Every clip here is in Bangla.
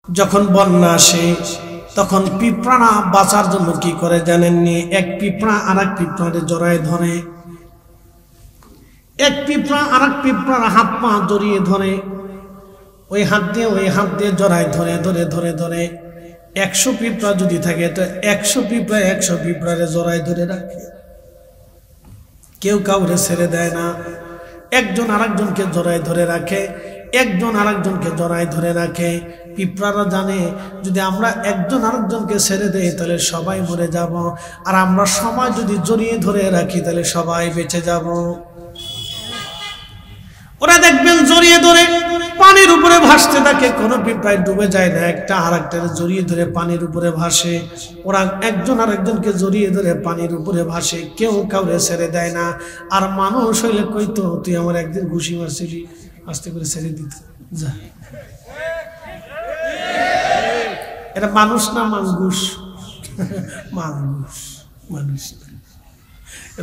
যখন বন্যা আসে তখন পিঁপড়া বাঁচার জন্য কি করে জানেননি? এক পিঁপড়া আরেক পিঁপড়ারে জড়ায় ধরে, এক পিঁপড়া আরেক পিঁপড়ার হাত পা জড়িয়ে ধরে, ওই হাত দিয়ে জড়ায় ধরে ধরে ধরে ধরে 100 পিঁপড়া যদি থাকে তো 100 পিঁপড়ারে জড়ায় ধরে রাখে, কেউ কাউরে ছেড়ে দেয় না। একজন আরেকজনকে জড়ায় ধরে রাখে, একজন আরেকজনকে জড়ায় ধরে রাখে। পিঁপড়ারা জানে যদি আমরা একজন আরেকজনকে ছেড়ে দেই তাহলে সবাই মরে যাব, আর আমরা সবাই যদি জড়িয়ে ধরে রাখি তাহলে সবাই বেঁচে যাব। ওরা দেখবেন জড়িয়ে ধরে পানির উপরে ভাসতে থাকে, কোনো পিঁপড়ায় ডুবে যায় না, একটা আরেকটাকে জড়িয়ে ধরে পানির উপরে ভাসে। ওরা একজন আরেকজনকে জড়িয়ে ধরে পানির উপরে ভাসে, কেউ কাউরে ছেড়ে দেয় না। আর মানুষ হইলে কইতো তুই আমার একদিন ঘুষি মারছিলি, আস্তে করে ছেড়ে দিত যা। এটা মানুষ না মানগুস? মানুষ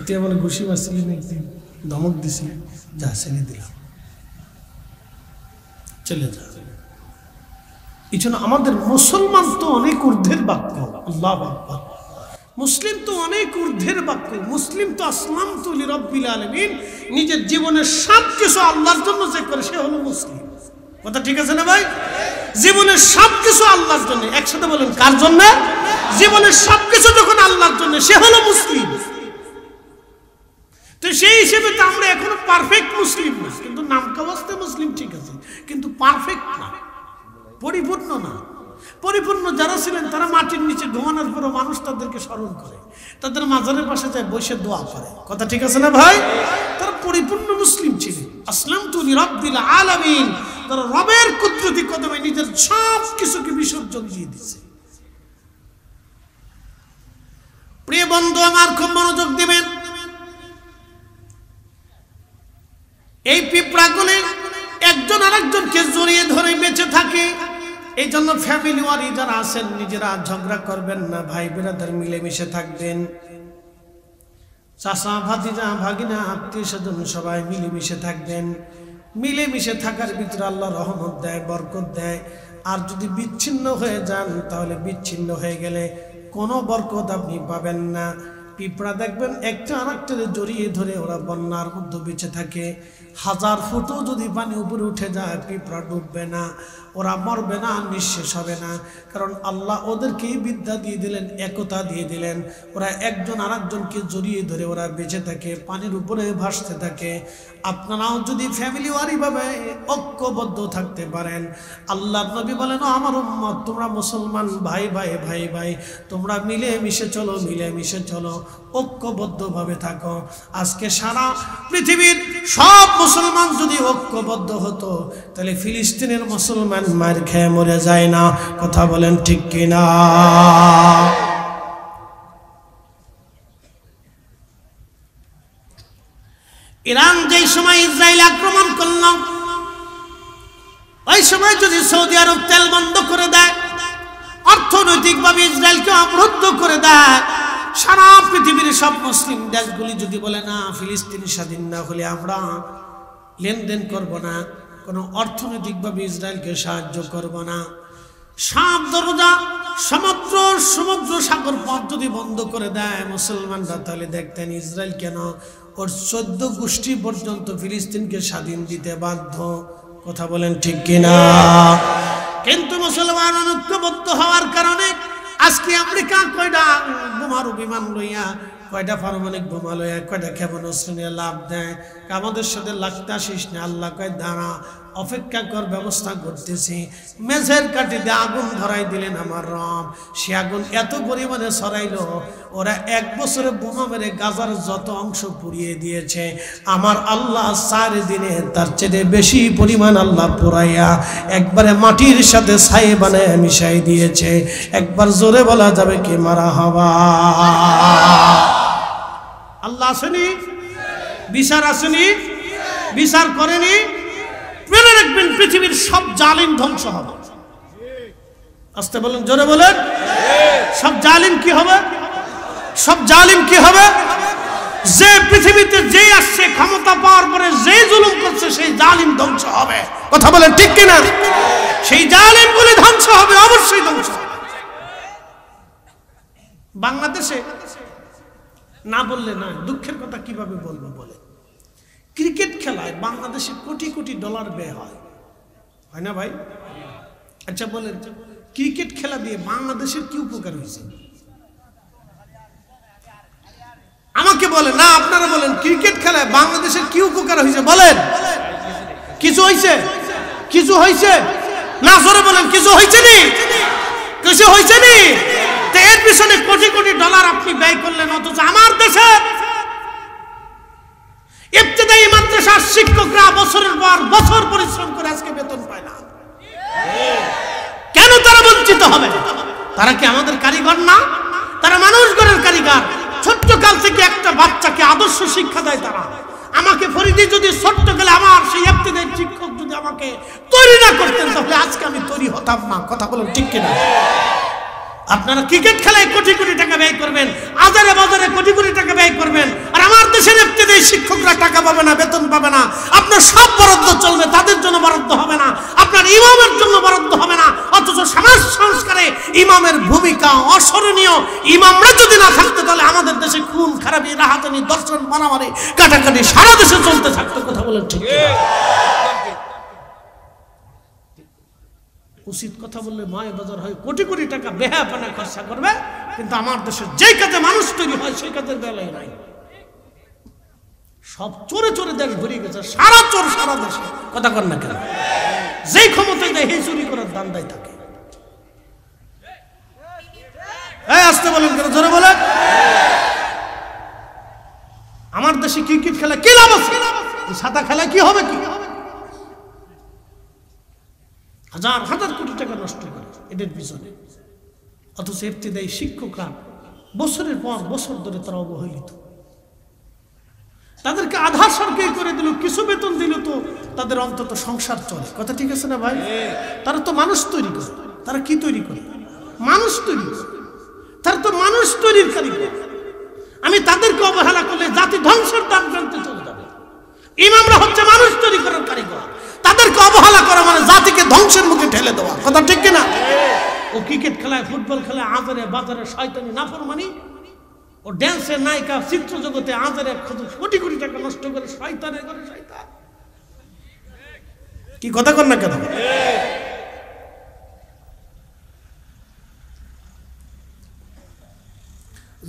তুই আমার ঘুষি মারছিলি না, একদিন ধমক দিছি, যা ছেড়ে দিলাম, চলে যা। এই জন্য আমাদের মুসলমান তো অনেক ঊর্ধ্বের বাক্য, আল্লাহু আকবার। মুসলিম তো অনেক ঊর্ধ্বের বাক্য। মুসলিম তো আসলামতু লিরাব্বিল আলামিন, নিজের জীবনের সব কিছু আল্লাহর জন্য যে করে সে হলো মুসলিম। কথা ঠিক আছে না ভাই? জীবনের সব কিছু আল্লাহর জন্য। একসাথে বলেন, কার জন্য? জীবনের সব কিছু যখন আল্লাহর জন্য, সে হলো মুসলিম। তো সেই হিসেবে তো আমরা এখনো পারফেক্ট মুসলিম না, কিন্তু নামকাওয়াস্তে মুসলিম ঠিক আছে, কিন্তু পারফেক্ট না, পরিপূর্ণ না। পরিপূর্ণ যারা ছিলেন তারা মাটির নিচে ঘুমানোর পরও মানুষ তাদেরকে স্মরণ করে, তাদের মাজারের পাশে যায় বসে দোয়া করে। কথা ঠিক আছে না ভাই? তারা পরিপূর্ণ মুসলিম ছিলেন। আসলামতু লিরাব্বিল আলামিন, তারা রবের কুদরতি কদমে নিজের সব কিছুকে বিসর্জন দিয়ে দিয়েছে। প্রিয় বন্ধু আমার, খুব মনোযোগ দিবেন। এই পিঁপড়াগুলি একজন আরেকজনকে জড়িয়ে ধরে বেঁচে থাকে। এই জন্য ফ্যামিলি ওয়ারি যারা আছেন নিজেরা ঝগড়া করবেন না, ভাই বেরাদার মিলেমিশে থাকবেন। চাচা ভাতিজা ভাগিনা আত্মীয় স্বজন সবাই মিলেমিশে থাকবেন। মিলেমিশে থাকার ভিতরে আল্লাহ রহমত দেয়, বরকত দেয়। আর যদি বিচ্ছিন্ন হয়ে যান তাহলে বিচ্ছিন্ন হয়ে গেলে কোনো বরকত আপনি পাবেন না। পিঁপড়া দেখবেন একটা আরেকটারে জড়িয়ে ধরে ওরা বন্যার মধ্যে বেঁচে থাকে। 1000 ফুটও যদি পানি উপরে উঠে যায় পিঁপড়া ডুববে না, ওরা মরবে না, নিঃশেষ হবে না। কারণ আল্লাহ ওদেরকেই বিদ্যা দিয়ে দিলেন, একতা দিয়ে দিলেন। ওরা একজন আরেকজনকে জড়িয়ে ধরে ওরা বেঁচে থাকে, পানির উপরে ভাসতে থাকে। আপনারাও যদি ফ্যামিলি ওয়ারিভাবে ঐক্যবদ্ধ থাকতে পারেন, আল্লাহ নবী বলেন আমার উম্মত তোমরা মুসলমান ভাই ভাই ভাই ভাই তোমরা মিলেমিশে চলো, মিলেমিশে চলো, ঐক্যবদ্ধভাবে থাকো। আজকে সারা পৃথিবীর সব মুসলমান যদি ঐক্যবদ্ধ হতো তাহলে ফিলিস্তিনের মুসলমান মার খেয়ে মরে যায় না। কথা বলেন ঠিক কিনা? ইরান যেই সময় ইসরায়েল আক্রমণ করল, ওই সময় যদি সৌদি আরব তেল বন্ধ করে দেয়, অর্থনৈতিকভাবে ইসরায়েলকে অবরুদ্ধ করে দেয়, সারা পৃথিবীর সব মুসলিম দেশগুলি যদি বলে না ফিলিস্তিন স্বাধীন না হলে আমরা লেনদেন করব না, কোনো অর্থনৈতিকভাবে ইসরায়েলকে সাহায্য করব না, সব দরজা সমুদ্র সাগর পথ যদি বন্ধ করে দেয় মুসলমানরা, তাহলে দেখতেন ইসরায়েল কেন ওর 14 গোষ্ঠী পর্যন্ত ফিলিস্তিনকে স্বাধীন দিতে বাধ্য। কথা বলেন ঠিক কিনা? কিন্তু মুসলমান ঐক্যবদ্ধ হওয়ার কারণে আজকে আমেরিকা কয়টা বোমারু বিমান লইয়া, কয়টা পারমাণবিক বোমা লইয়া, কয়টা ক্ষেপণাস্ত্র নিয়ে লাভ দেয়। আমাদের সাথে লাগতে আসিস না, আল্লাহ কয় দাঁড়া, অপেক্ষা কর, ব্যবস্থা করতেছি। মেঝের কাঠিতে আগুন ধরাই দিলেন আমার রব। সে আগুন এত পরিমাণে ছড়াইল, ওরা 1 বছরে বোমা মেরে গাজার যত অংশ পুড়িয়ে দিয়েছে, আমার আল্লাহ 4 দিনে তার চেয়ে বেশি পরিমাণ আল্লাহ পুরাইয়া একবারে মাটির সাথে ছাই বানায় মিশাই দিয়েছে। একবার জোরে বলা যাবে কি মারা হবা? আল্লাহ আসেনি? বিচার আসেনি? বিচার করেনি? মনে রাখবেন পৃথিবীর সব জালিম ধ্বংস হবে। আস্তে বলেন, জোরে বলেন। সব জালিম কি হবে? সব জালিম কি হবে? যে পৃথিবীতে যেই আসছে ক্ষমতা পাওয়ার পরে যেই জুলুম করছে সেই জালিম ধ্বংস হবে। কথা বলেন ঠিক কিনা? সেই জালিমগুলি ধ্বংস হবে, বাংলাদেশে না বললে না, দুঃখের কথা কিভাবে বলবো বলে, ক্রিকেট খেলায় বাংলাদেশে কোটি কোটি ডলার ব্যয় হয়, হয় না ভাই? আচ্ছা বলেন, ক্রিকেট খেলা দিয়ে বাংলাদেশের কি উপকার হয়েছে? আমাকে বলেন না, আপনারা বলেন, ক্রিকেট খেলায় বাংলাদেশের কি উপকার হয়েছে বলেন? কিছু হয়েছে? কিছু হয়েছে না? জোরে বলেন, কিছু হয়েছে নি? কিছু হয়েছে নি? তো এর পিছনে কোটি কোটি ডলার আপনি ব্যয় করলেন, অথচ আমার দেশে ইবতিদায়ী মাদ্রাসার শিক্ষকরা বছরের পর বছর পরিশ্রম করে আজকে বেতন পায় না। কেন তারা বঞ্চিত হবে? তারা কি আমাদের কারিগর না? তারা মানুষ গড়ের কারিগর। ছোট্ট কাল থেকে একটা বাচ্চাকে আদর্শ শিক্ষা দেয় তারা। আমাকে ফরিদি যদি ছোট্ট কালে আমার সেই ইবতিদায়ী শিক্ষক যদি আমাকে তৈরি না করতেন, তাহলে আজকে আমি তৈরি হতাম না। কথা বলেন ঠিক কিনা? আপনারা ক্রিকেট খেলায় কোটি কোটি টাকা ব্যয় করবেন, আজারে বাজারে কোটি কোটি টাকা ব্যয় করবেন, আর আমার দেশের ইবতিদায়ী শিক্ষকরা টাকা পাবে না, বেতন পাবে না। আপনার সব বরাদ্দ চলবে, তাদের জন্য বরাদ্দ হবে না, আপনার ইমামের জন্য বরাদ্দ হবে না। অথচ সমাজ সংস্কারে ইমামের ভূমিকা অস্মরণীয়। ইমামরা যদি না থাকতো, তাহলে আমাদের দেশে খুন খারাপি, রাহাজানি, দর্শন, মারামারি, কাটাকাটি সারা দেশে চলতে থাকতো। কথা বলেন ঠিক কিনা? উচিত কথা বললে মায় বাজার হয়, কোটি কোটি টাকা বেহাপানা খরচা করবে, কিন্তু আমার দেশে যে কাজে মানুষ তৈরি হয় সেই কাজের বেলায় নাই। সব চোরে চোরে দেশ ভরিয়ে গেছে, সারা চোর সারা দেশে। কথা কর না কেন? যেই ক্ষমতায় দেয় সেই চুরি করার দান্দায় থাকে। আসতে বলেন কেন? জোরে বলেন। আমার দেশে ক্রিকেট খেলা কি লাভ আছে? সাদা খেলা কি হবে? কি হাজার হাজার কোটি টাকা নষ্ট করে এদের পিছনে। অথচ ইবতিদায়ী শিক্ষকরা বছরের পর বছর ধরে তারা অবহেলিত। তাদেরকে আধার সরকারি করে দিল, কিছু বেতন দিল, তো তাদের অন্তত সংসার চলে। কথা ঠিক আছে না ভাই? তারা তো মানুষ তৈরি করে। তারা কি তৈরি করে? মানুষ তৈরি করে। তারা তো মানুষ তৈরির কারিগর। আমি তাদেরকে অবহেলা করলে জাতি ধ্বংসের দ্বার প্রান্তে চলে যাবে। ইমামরা হচ্ছে মানুষ তৈরি করার কারিগর। তাদেরকে অবহেলা করা মানে জাতিকে ধ্বংসের মুখে ঠেলে দেওয়া। কথা ঠিক কিনা? ও ক্রিকেট খেলায়, ফুটবল খেলায় আজারে বাজারে শয়তানি নাফরমানি, ও ড্যান্সের নায়িকা, চিত্র জগতে আজারে কোটি কোটি টাকা নষ্ট করে শয়তানের করে শয়তান। কি কথা কর না কেন?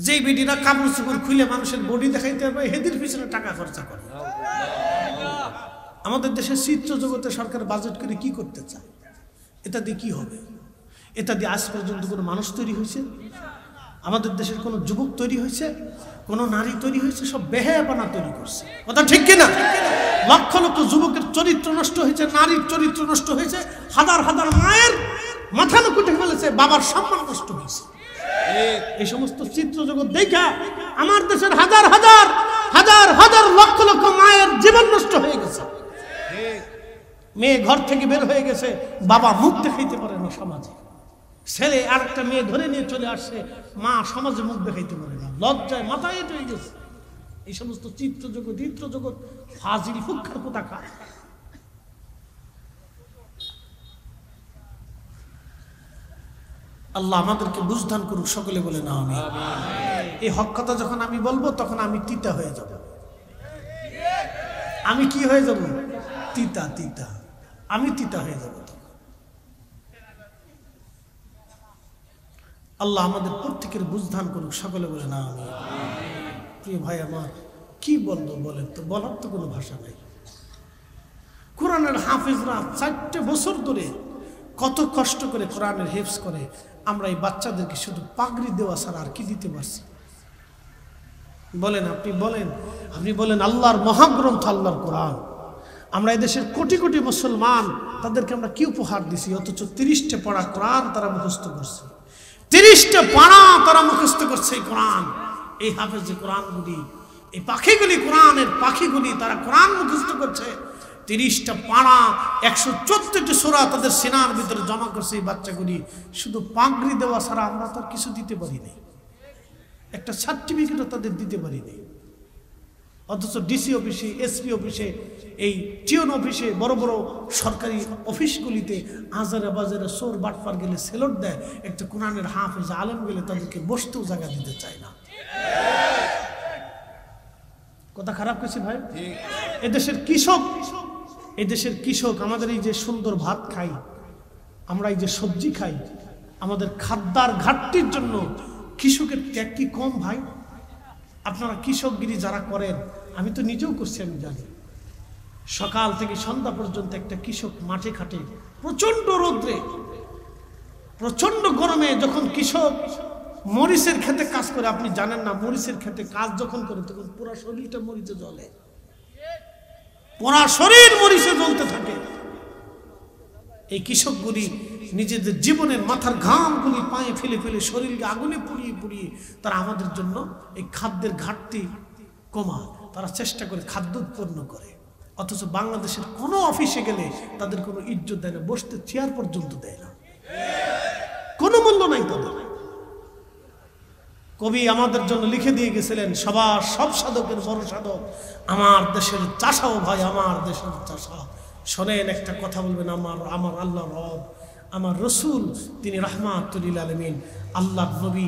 যেই বেডিরা কাপড় চোপড় খুলে মানুষের বডি দেখাইতে হবে, হেদির পিছনে টাকা খরচা করে। আমাদের দেশের চিত্র জগতে সরকার বাজেট করে কি করতে চায়? এটা দিয়ে কি হবে? এটা দিয়ে আজ পর্যন্ত কোনো মানুষ তৈরি হয়েছে? আমাদের দেশের কোনো যুবক তৈরি হয়েছে? কোনো নারী তৈরি হয়েছে? সব বেহায়াপনা তৈরি করছে। কথা ঠিক কিনা? লক্ষ লক্ষ যুবকের চরিত্র নষ্ট হয়েছে, নারীর চরিত্র নষ্ট হয়েছে, হাজার হাজার মায়ের মাথা নুকুটে ফেলেছে, বাবার সম্মান নষ্ট হয়েছে। এই সমস্ত চিত্র জগৎ দেখা আমার দেশের হাজার হাজার হাজার হাজার লক্ষ লক্ষ মায়ের জীবন নষ্ট হয়ে গেছে। মেয়ে ঘর থেকে বের হয়ে গেছে, বাবা মুখ দেখাইতে পারে না সমাজে। ছেলে আর একটা মেয়ে ধরে নিয়ে চলে আসছে, মা সমাজে মুখ দেখাইতে পারে না, লজ্জায় মাথায় হয়ে গেছে। এই সমস্ত চিত্র জগৎ চিত্র জগৎ ফাজিল ফুক্ষার কোথাকা। আল্লাহ আমাদেরকে বুঝদান করুক, সকলে বলে না আমি। এই হক কথা যখন আমি বলবো, তখন আমি তিতা হয়ে যাব। আমি কি হয়ে যাব? তিতা তিতা। আমি তিতা হয়ে যাব। আল্লাহ আমাদের প্রত্যেকের বুঝদান করুক, সকলে বলে না আমি। প্রিয় ভাই আমার, কি বলবো বলেন তো? বলার তো কোনো ভাষা নাই। কোরআনের হাফেজরা 4 বছর ধরে কত কষ্ট করে কোরআনের হেফজ করে। আমরা এই বাচ্চাদেরকে শুধু পাগড়ি দেওয়া ছাড়া আর কি দিতে পারছি? বলেন, আপনি বলেন, আপনি বলেন। আল্লাহর মহাগ্রন্থ, আল্লাহর কোরআন। আমরা এদেশের কোটি কোটি মুসলমান, তাদেরকে আমরা কি উপহার দিছি? অথচ 30টা পড়া কোরআন তারা মুখস্থ করছে। 30টা পাড়া তারা মুখস্থ করছে এই কোরআন। এই হাফেজ যে কোরআনগুলি, এই পাখিগুলি, কোরআনের পাখিগুলি, তারা কোরআন মুখস্থ করছে। 30টা পাড়া, 114টি সূরা তাদের সিনার ভিতরে জমা করছে এই বাচ্চাগুলি। শুধু পাগড়ি দেওয়া ছাড়া আমরা তার কিছু দিতে পারি নাই। একটা সার্টিফিকেটও তাদের দিতে পারি নাই। অথচ ডিসি অফিসে, এসপি অফিসে, এই টিওন অফিসে, বড় বড় সরকারি অফিসগুলিতে আজারে বাজারে চোর বাটপার গেলে সেলট দেয়, একটা কোরআনের হাফেজ আলেম গেলে তাদেরকে বসতেও জায়গা দিতে চায় না। কথা খারাপ কিছু ভাই? এদেশের কৃষক আমাদের এই যে সুন্দর ভাত খাই, আমরা এই যে সবজি খাই, আমাদের খাদ্যার ঘাটতির জন্য কৃষকের ত্যাগ কি কম ভাই? আপনারা কৃষকগিরি যারা করেন, আমি তো নিজেও করছি, আমি জানি। সকাল থেকে সন্ধ্যা পর্যন্ত একটা কৃষক মাঠে খাটে, প্রচন্ড রোদ্রে, প্রচন্ড গরমে। যখন কৃষক মরিচের খেতে কাজ করে, আপনি জানেন না, মরিচের খেতে কাজ যখন করে তখন পুরো শরীরটা মরিচে জ্বলে, পুরা শরীর মরিচে জ্বলতে থাকে। এই কৃষকগুলি নিজেদের জীবনের মাথার ঘামগুলি পায়ে ফেলে ফেলে শরীরকে আগুনে পুড়িয়ে পুড়িয়ে তারা আমাদের জন্য এই খাদ্যের ঘাটতি কমায়, তারা চেষ্টা করে খাদ্য উৎপন্ন করে। অথচ বাংলাদেশের কোনো অফিসে গেলে তাদের কোনো ইজ্জত দেয় না, বসতে চেয়ার পর্যন্ত দেয় না, কোনো মূল্য নাই তাদের। কবি আমাদের জন্য লিখে দিয়ে গেছিলেন, সবার সব সাধকের বড় সাধক আমার দেশের চাষাও ভাই, আমার দেশের চাষা। শোনেন, একটা কথা বলবেন, আমার আল্লাহ রব, আমার রসুল, তিনি রাহমাতুল লিল আলামিন। আল্লাহ নবী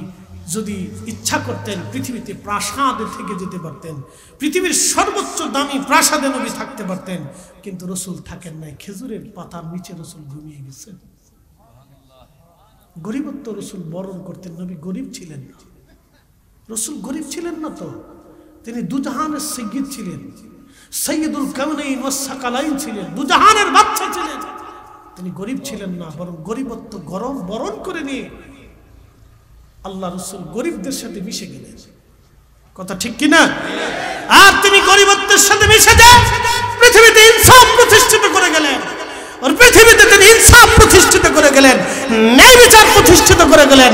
যদি ইচ্ছা করতেন পৃথিবীতে প্রাসাদে থেকে যেতে পারতেন, পৃথিবীর সর্বোচ্চ দামি প্রাসাদে নবী থাকতে পারতেন, কিন্তু রসুল থাকেন নাই। খেজুরের পাতার নিচে রসুল ঘুমিয়ে গেছেন। গরিবত্ব রসুল বরণ করতেন, নবী গরিব ছিলেন না। রসুল গরিব ছিলেন না তো, তিনি দুজাহানের সৈয়দ ছিলেন, সৈয়দুল কাউনাইন ওয়াস সাকালাইন ছিলেন, দুজাহানের বাদশা ছিলেন। তিনি গরিব ছিলেন না, বরং গরিবত্ব গরম বরণ করে নিয়ে আল্লাহ রসুল গরিবদের সাথে মিশে গেলেন। কথা ঠিক কিনা? আর তিনি গরিবত্বের সাথে মিশে যায় পৃথিবীতে ইনসাফ প্রতিষ্ঠিত করে গেলেন। আর পৃথিবীতে তিনি ইনসাফ প্রতিষ্ঠিত করে গেলেন, ন্যায় বিচার প্রতিষ্ঠিত করে গেলেন,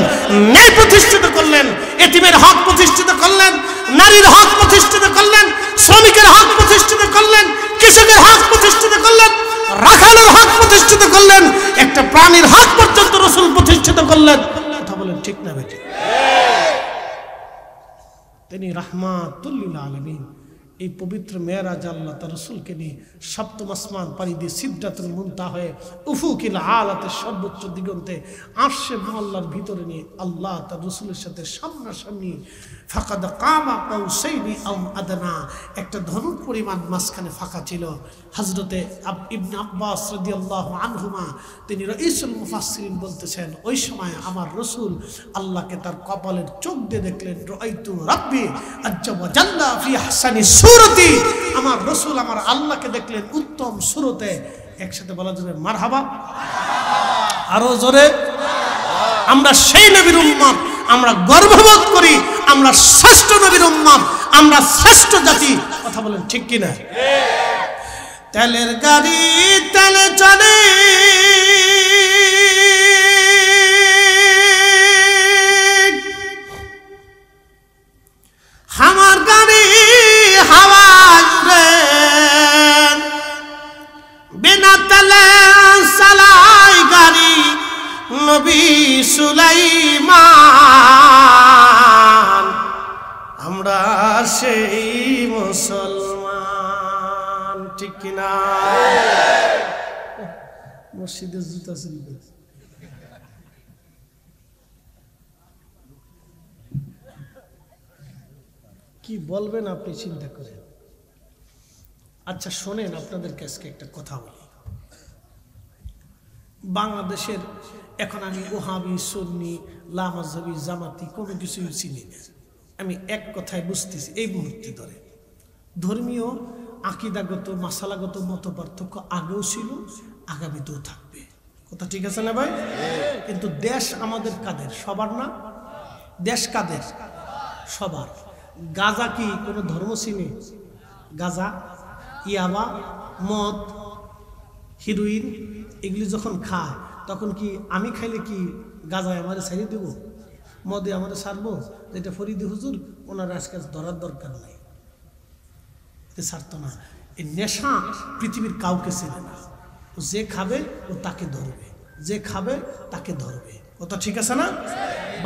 ন্যায় প্রতিষ্ঠিত করলেন, এতিমের হক প্রতিষ্ঠিত করলেন, নারীর হক প্রতিষ্ঠিত করলেন, শ্রমিকের হক প্রতিষ্ঠিত করলেন, কৃষকের হক প্রতিষ্ঠিত করলেন, রাখালের হক প্রতিষ্ঠিত করলেন, একটা প্রাণীর হক পর্যন্ত রসুল প্রতিষ্ঠিত করলেন। কথা বলেন ঠিক না বেটি? তিনি রাহমাতুল লিল আলামিন। এই পবিত্র মেরাজ আল্লাহ তার রসুলকে নিয়ে সপ্তম আসমান পাড়ি দিয়ে সিদরাতুল মুনতাহা হয়ে উফুকিল আলাতের সর্বোচ্চ দিগন্তে আরশে মুআল্লার ভিতরে নিয়ে আল্লাহ তার রসুলের সাথে সামনাসামনি ফাকাদ কামা কাউসাইনি আও আদনা, একটা ধনুক পরিমাণ মাঝখানে ফাঁকা ছিল। হযরতে ইবনে আব্বাস রাদিয়াল্লাহু আনহুমা, তিনি রাইসুল মুফাসসিরিন বলতেছেন, ওই সময় আমার রসুল আল্লাহকে তার কপালের চোখ দিয়ে দেখলেন। রাআইতু রাব্বি আজ্জা ওয়া জাল্লা ফি আহসানি সুরতি, আমার রসুল আমার আল্লাহকে দেখলেন উত্তম সুরতে। একসাথে বলা যাবে মারহাবা, আরো জোরে। আমরা সেই নবীর উম্মত, আমরা গর্ববোধ করি, আমরা শ্রেষ্ঠ নবীর উম্মত, আমরা শ্রেষ্ঠ জাতি। কথা বলেন ঠিক কিনা? তেলের গাড়ি তেলে চলে, আমার গাড়ি হাওয়া উড়ে, বিনা তেলে চালাই গাড়ি নবী সুলাইমান। আমরা সেই মুসলমান, ঠিক কিনা? মসজিদের জুতা চলবে। কি বলবেন আপনি চিন্তা করেন। আচ্ছা শোনেন, আপনাদের কাছে একটা কথা বলি। বাংলাদেশের এখন আমি ওহাবি, সুন্নি, লামাজহাবি, জামাতি কোনো কিছুই চিনি না। আমি এক কথায় বুঝতেছি এই মুহূর্তে ধরে, ধর্মীয় আকিদাগত মাসালাগত মত পার্থক্য আগেও ছিল, আগামীতেও থাকবে। কথা ঠিক আছে না ভাই? কিন্তু দেশ আমাদের কাদের? সবার না? দেশ কাদের? সবার। গাঁজা কি কোনো ধর্ম চিনে? গাঁজা, ইয়াবা, মদ, হিরোইন এগুলি যখন খায় তখন কি আমি খাইলে কি গাঁজায় আমাদের ছাড়িয়ে দেব, মদে আমাদের ছাড়বো? যেটা ফরিদি হুজুর ওনার আজকে ধরার দরকার নাই, ছাড়তো না। এই নেশা পৃথিবীর কাউকে চেনে না। যে খাবে ও তাকে ধরবে, যে খাবে তাকে ধরবে। কথা ঠিক আছে না?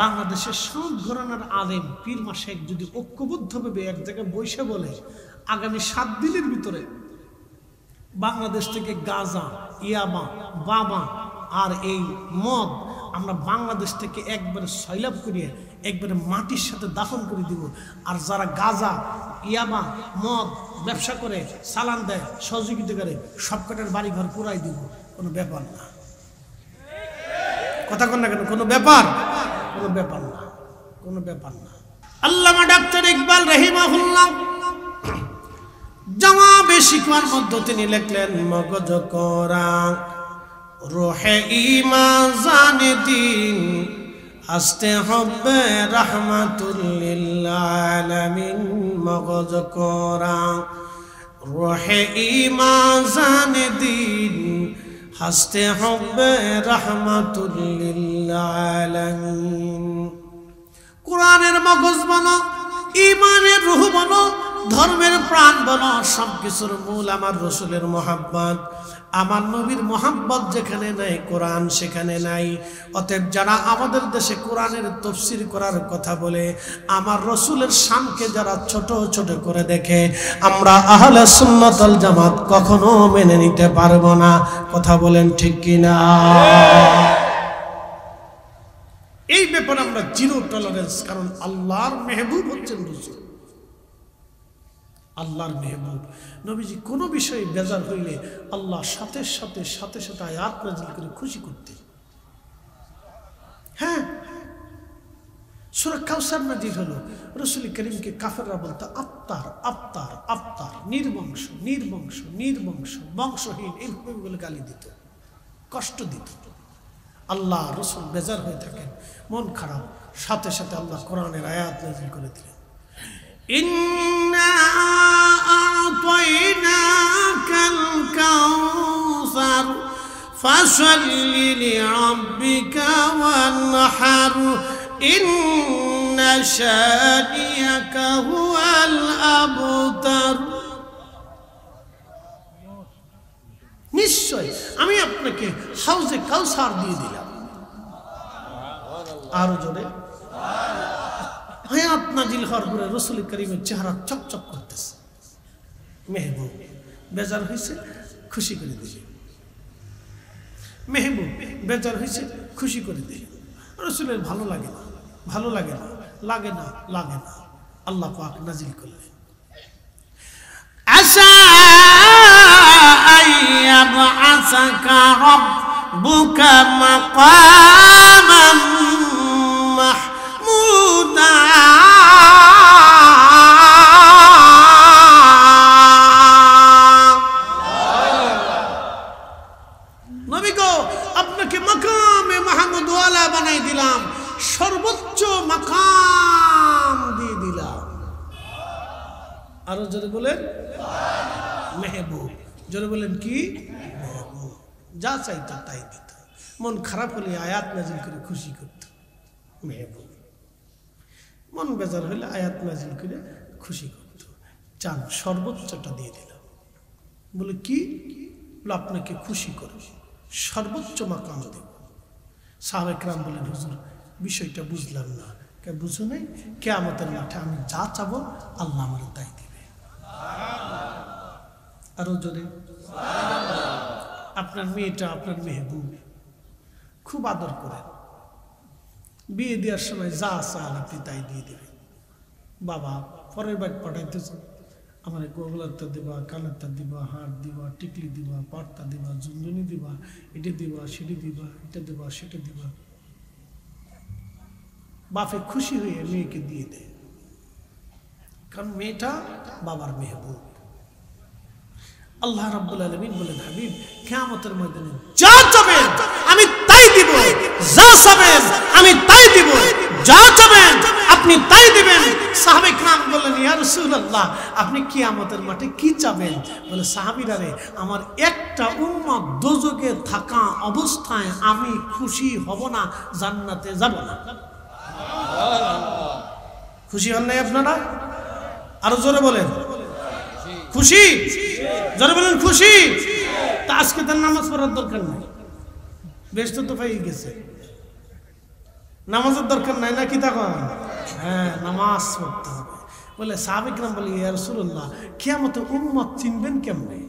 বাংলাদেশের সব ঘরানার আলেম পীর মাশায়েখ যদি ঐক্যবদ্ধভাবে এক জায়গায় বসে বলে আগামী 7 দিনের ভিতরে বাংলাদেশ থেকে গাঁজা, ইয়াবা, বাবা আর এই মদ আমরা বাংলাদেশ থেকে একবারে সয়লাভ করিয়ে একবারে মাটির সাথে দাফন করে দিব, আর যারা গাঁজা, ইয়াবা, মদ ব্যবসা করে, চালান দেয়, সহযোগিতা করে, সবকটার বাড়িঘর পুরাই দিব, কোনো ব্যাপার না। কথা কন না কেন? কোনো ব্যাপার না, কোনো ব্যাপার না। আল্লামা ডাক্তার ইকবাল রাহিমাহুল্লাহ জবাবে শিকওয়ার মধ্যে তিনি লিখলেন, মগজ কোরআন রোহে ঈমান জানে দিন হাসতে হবে রাহমাতুল লিল আলামিন। মগজ কোরআন রোহে ঈমান জানে দিন হাসতে হবে রাহমাতুল লিল আলামিন। কোরআনের মগজ বনো, ঈমানের রূহ বনো, ধর্মের প্রাণ বনো, সবকিছুর মূল আমার রসুলের মোহাব্বত। আমার নবীর মোহাব্বত যেখানে নাই কোরআন সেখানে নাই। অতএব যারা আমাদের দেশে কোরআনের তাফসীর করার কথা বলে, আমার রসুলের শানকে যারা ছোট ছোট করে দেখে, আমরা আহলে সুন্নাত ওয়াল জামাত কখনো মেনে নিতে পারবো না। কথা বলেন ঠিক কিনা? এই ব্যাপারে আমরা জিরো টলারেন্স, কারণ আল্লাহর মেহবুব হচ্ছেন রসুল, আল্লাহর মেহবুব। নবীজি কোনো বিষয়ে বেজার হইলে আল্লাহ সাথে সাথে আয়াত নাযিল করে খুশি করতে। হ্যাঁ, সূরা কাউসার নাযিল হলো, রাসূল করিমকে কাফেররা বলতো আফতার আফতার আফতার, নির্বংশ নির্বংশ নির্বংশ, বংশহীন, এইভাবে বলে গালি দিত, কষ্ট দিত। আল্লাহ রাসূল বেজার হয়ে থাকেন, মন খারাপ, সাথে সাথে আল্লাহ কোরআনের আয়াত নাযিল করে দিলেন, ইন্না আ'তাইনাকাল কাউসার ফাসাল্লি লিরাব্বিকা ওয়ানহার ইন্না শানিয়াকা হুয়াল আবতার। নিশ্চয় আমি আপনাকে হাউজে কাউসার দিয়ে দিলাম। আরো জোরে আয়াত নাজিল হওয়ার পরে রাসূল করিমের চেহারা চকচক করতেছে। মেহবুব বেজার হয়েছে, খুশি করে দিলে। মেহবুব বেজার হয়েছে, খুশি করে দিলে। রাসূলের ভালো লাগে না, ভালো লাগে না, লাগে না, লাগে না। আল্লাহ পাক নাজিল করলেন, আসা আইয়াবআসাকা রাব্বুকা মাকামান মাহমুদা। নবী গো, আপনাকে মাকামে মাহমুদ ওয়ালা বানাই দিলাম, সর্বোচ্চ মাকাম দিয়ে দিলাম। আরো জোরে বলেন মেহবুব। জোরে বলেন কি? মেহবুব। যা চাইতো তাই দিত। মন খারাপ হলে আয়াত নাজিল করে খুশি করত। মেহবুব। মন বেজার হলে আয়াত নাজিল করে খুশি করত। চান সর্বোচ্চটা দিয়ে দিলাম। বলে কি? বলে আপনাকে খুশি করব, সর্বোচ্চ মাকাম দেব। সাহাবায়ে কেরাম বলেন, হুজুর বিষয়টা বুঝলাম না। কে বুঝো নাই? কিয়ামতের মাঠে আমি যা চাবো আল্লাহ আমার তাই দিবে। আরো জোরে। আপনার মেয়েটা আপনার মেহবুব, খুব আদর করেন, বিয়ে দেওয়ার সময় যা চান আপনি তাই দিয়ে দেবেন। বাবা পরের বাড়ি পাঠাইতেছেন, আমার গোগলারটা দিবা, কানেরটা দিবা, হার দিবা, টিকলি দিবা, পাটটা দিবা, ঝুনঝুনি দিবা, এটা দিবা, সেটি দিবা, এটা দিবা, সেটা দিবা। বাপে খুশি হয়ে মেয়েকে দিয়ে দেয়, কারণ মেয়েটা বাবার মেহবুব। আল্লাহ রাব্বুল আলামিন বলেন, হাবিব কিয়ামতের ময়দানে যা চাবেন আমি তাই দিব, যা চাবেন আমি তাই দিব, যা চাবেন আপনি তাই দিবেন। সাহাবায়ে কেরাম বললেন, ইয়া রাসূলুল্লাহ আপনি কিয়ামতের মাঠে কি চাবেন? বলে, সাহাবীরা রে, আমার একটা উম্মত দোজখে থাকা অবস্থায় আমি খুশি হব না, জান্নাতে যাব না। খুশি হন নাই আপনারা? আরো জোরে বলেন খুশি। জোরে বলেন খুশি। তা আজকে তার নামাজ পড়ার দরকার নাই, বেহেশত তো পেয়ে গেছে। নামাজের দরকার নাই না কি তখন? হ্যাঁ, নামাজ পড়তে হবে। বলে সাহাবা কিরাম বলে, ইয়া রাসূলুল্লাহ, কিয়ামতে উম্মত চিনবেন কেমনে?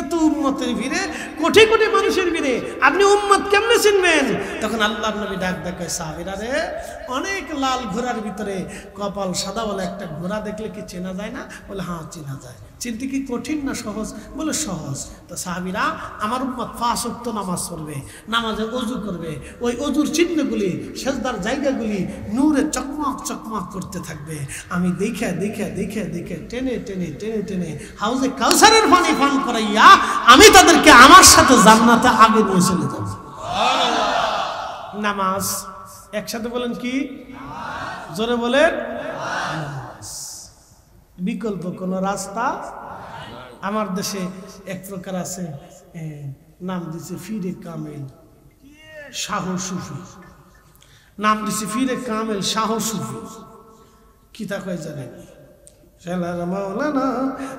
এত উম্মতের ভিড়ে, কোটি কোটি মানুষের ভিড়ে আপনি উম্মত কেমনে চিনবেন? তখন আল্লাহর নবী ডাক দেয়, সাহাবীরা রে, অনেক লাল ঘোড়ার ভিতরে কপাল সাদা বলে একটা ঘোড়া দেখলে কি চেনা যায় না? বলে হ্যাঁ, চেনা যায়। চিনতে কি কঠিন না সহজ? বলে সহজ। তো সাহাবীরা, আমার উম্মত 5 ওয়াক্ত নামাজ পড়বে, নামাজে ওযু করবে, ওই ওযুর চিহ্নগুলি, সেজদার জায়গাগুলি নূরে চকমক চকমক করতে থাকবে। আমি দেখে দেখে দেখে দেখে টেনে টেনে টেনে টেনে হাউজে কাউসারের পানি পান করাইয়া আমি তাদেরকে আমার সাথে জান্নাতে আগে নিয়ে চলে যাব। নামাজ একসাথে বলেন কি? জোরে বলেন। বিকল্প কোন রাস্তা আমার দেশে এক প্রকার আছে, নাম দিছে ফিরে কামেল শাহ সুফি। নাম দিছে ফিরে কামেল শাহ সুফি। কি তা কয় জানেন? শেলার মাওলানা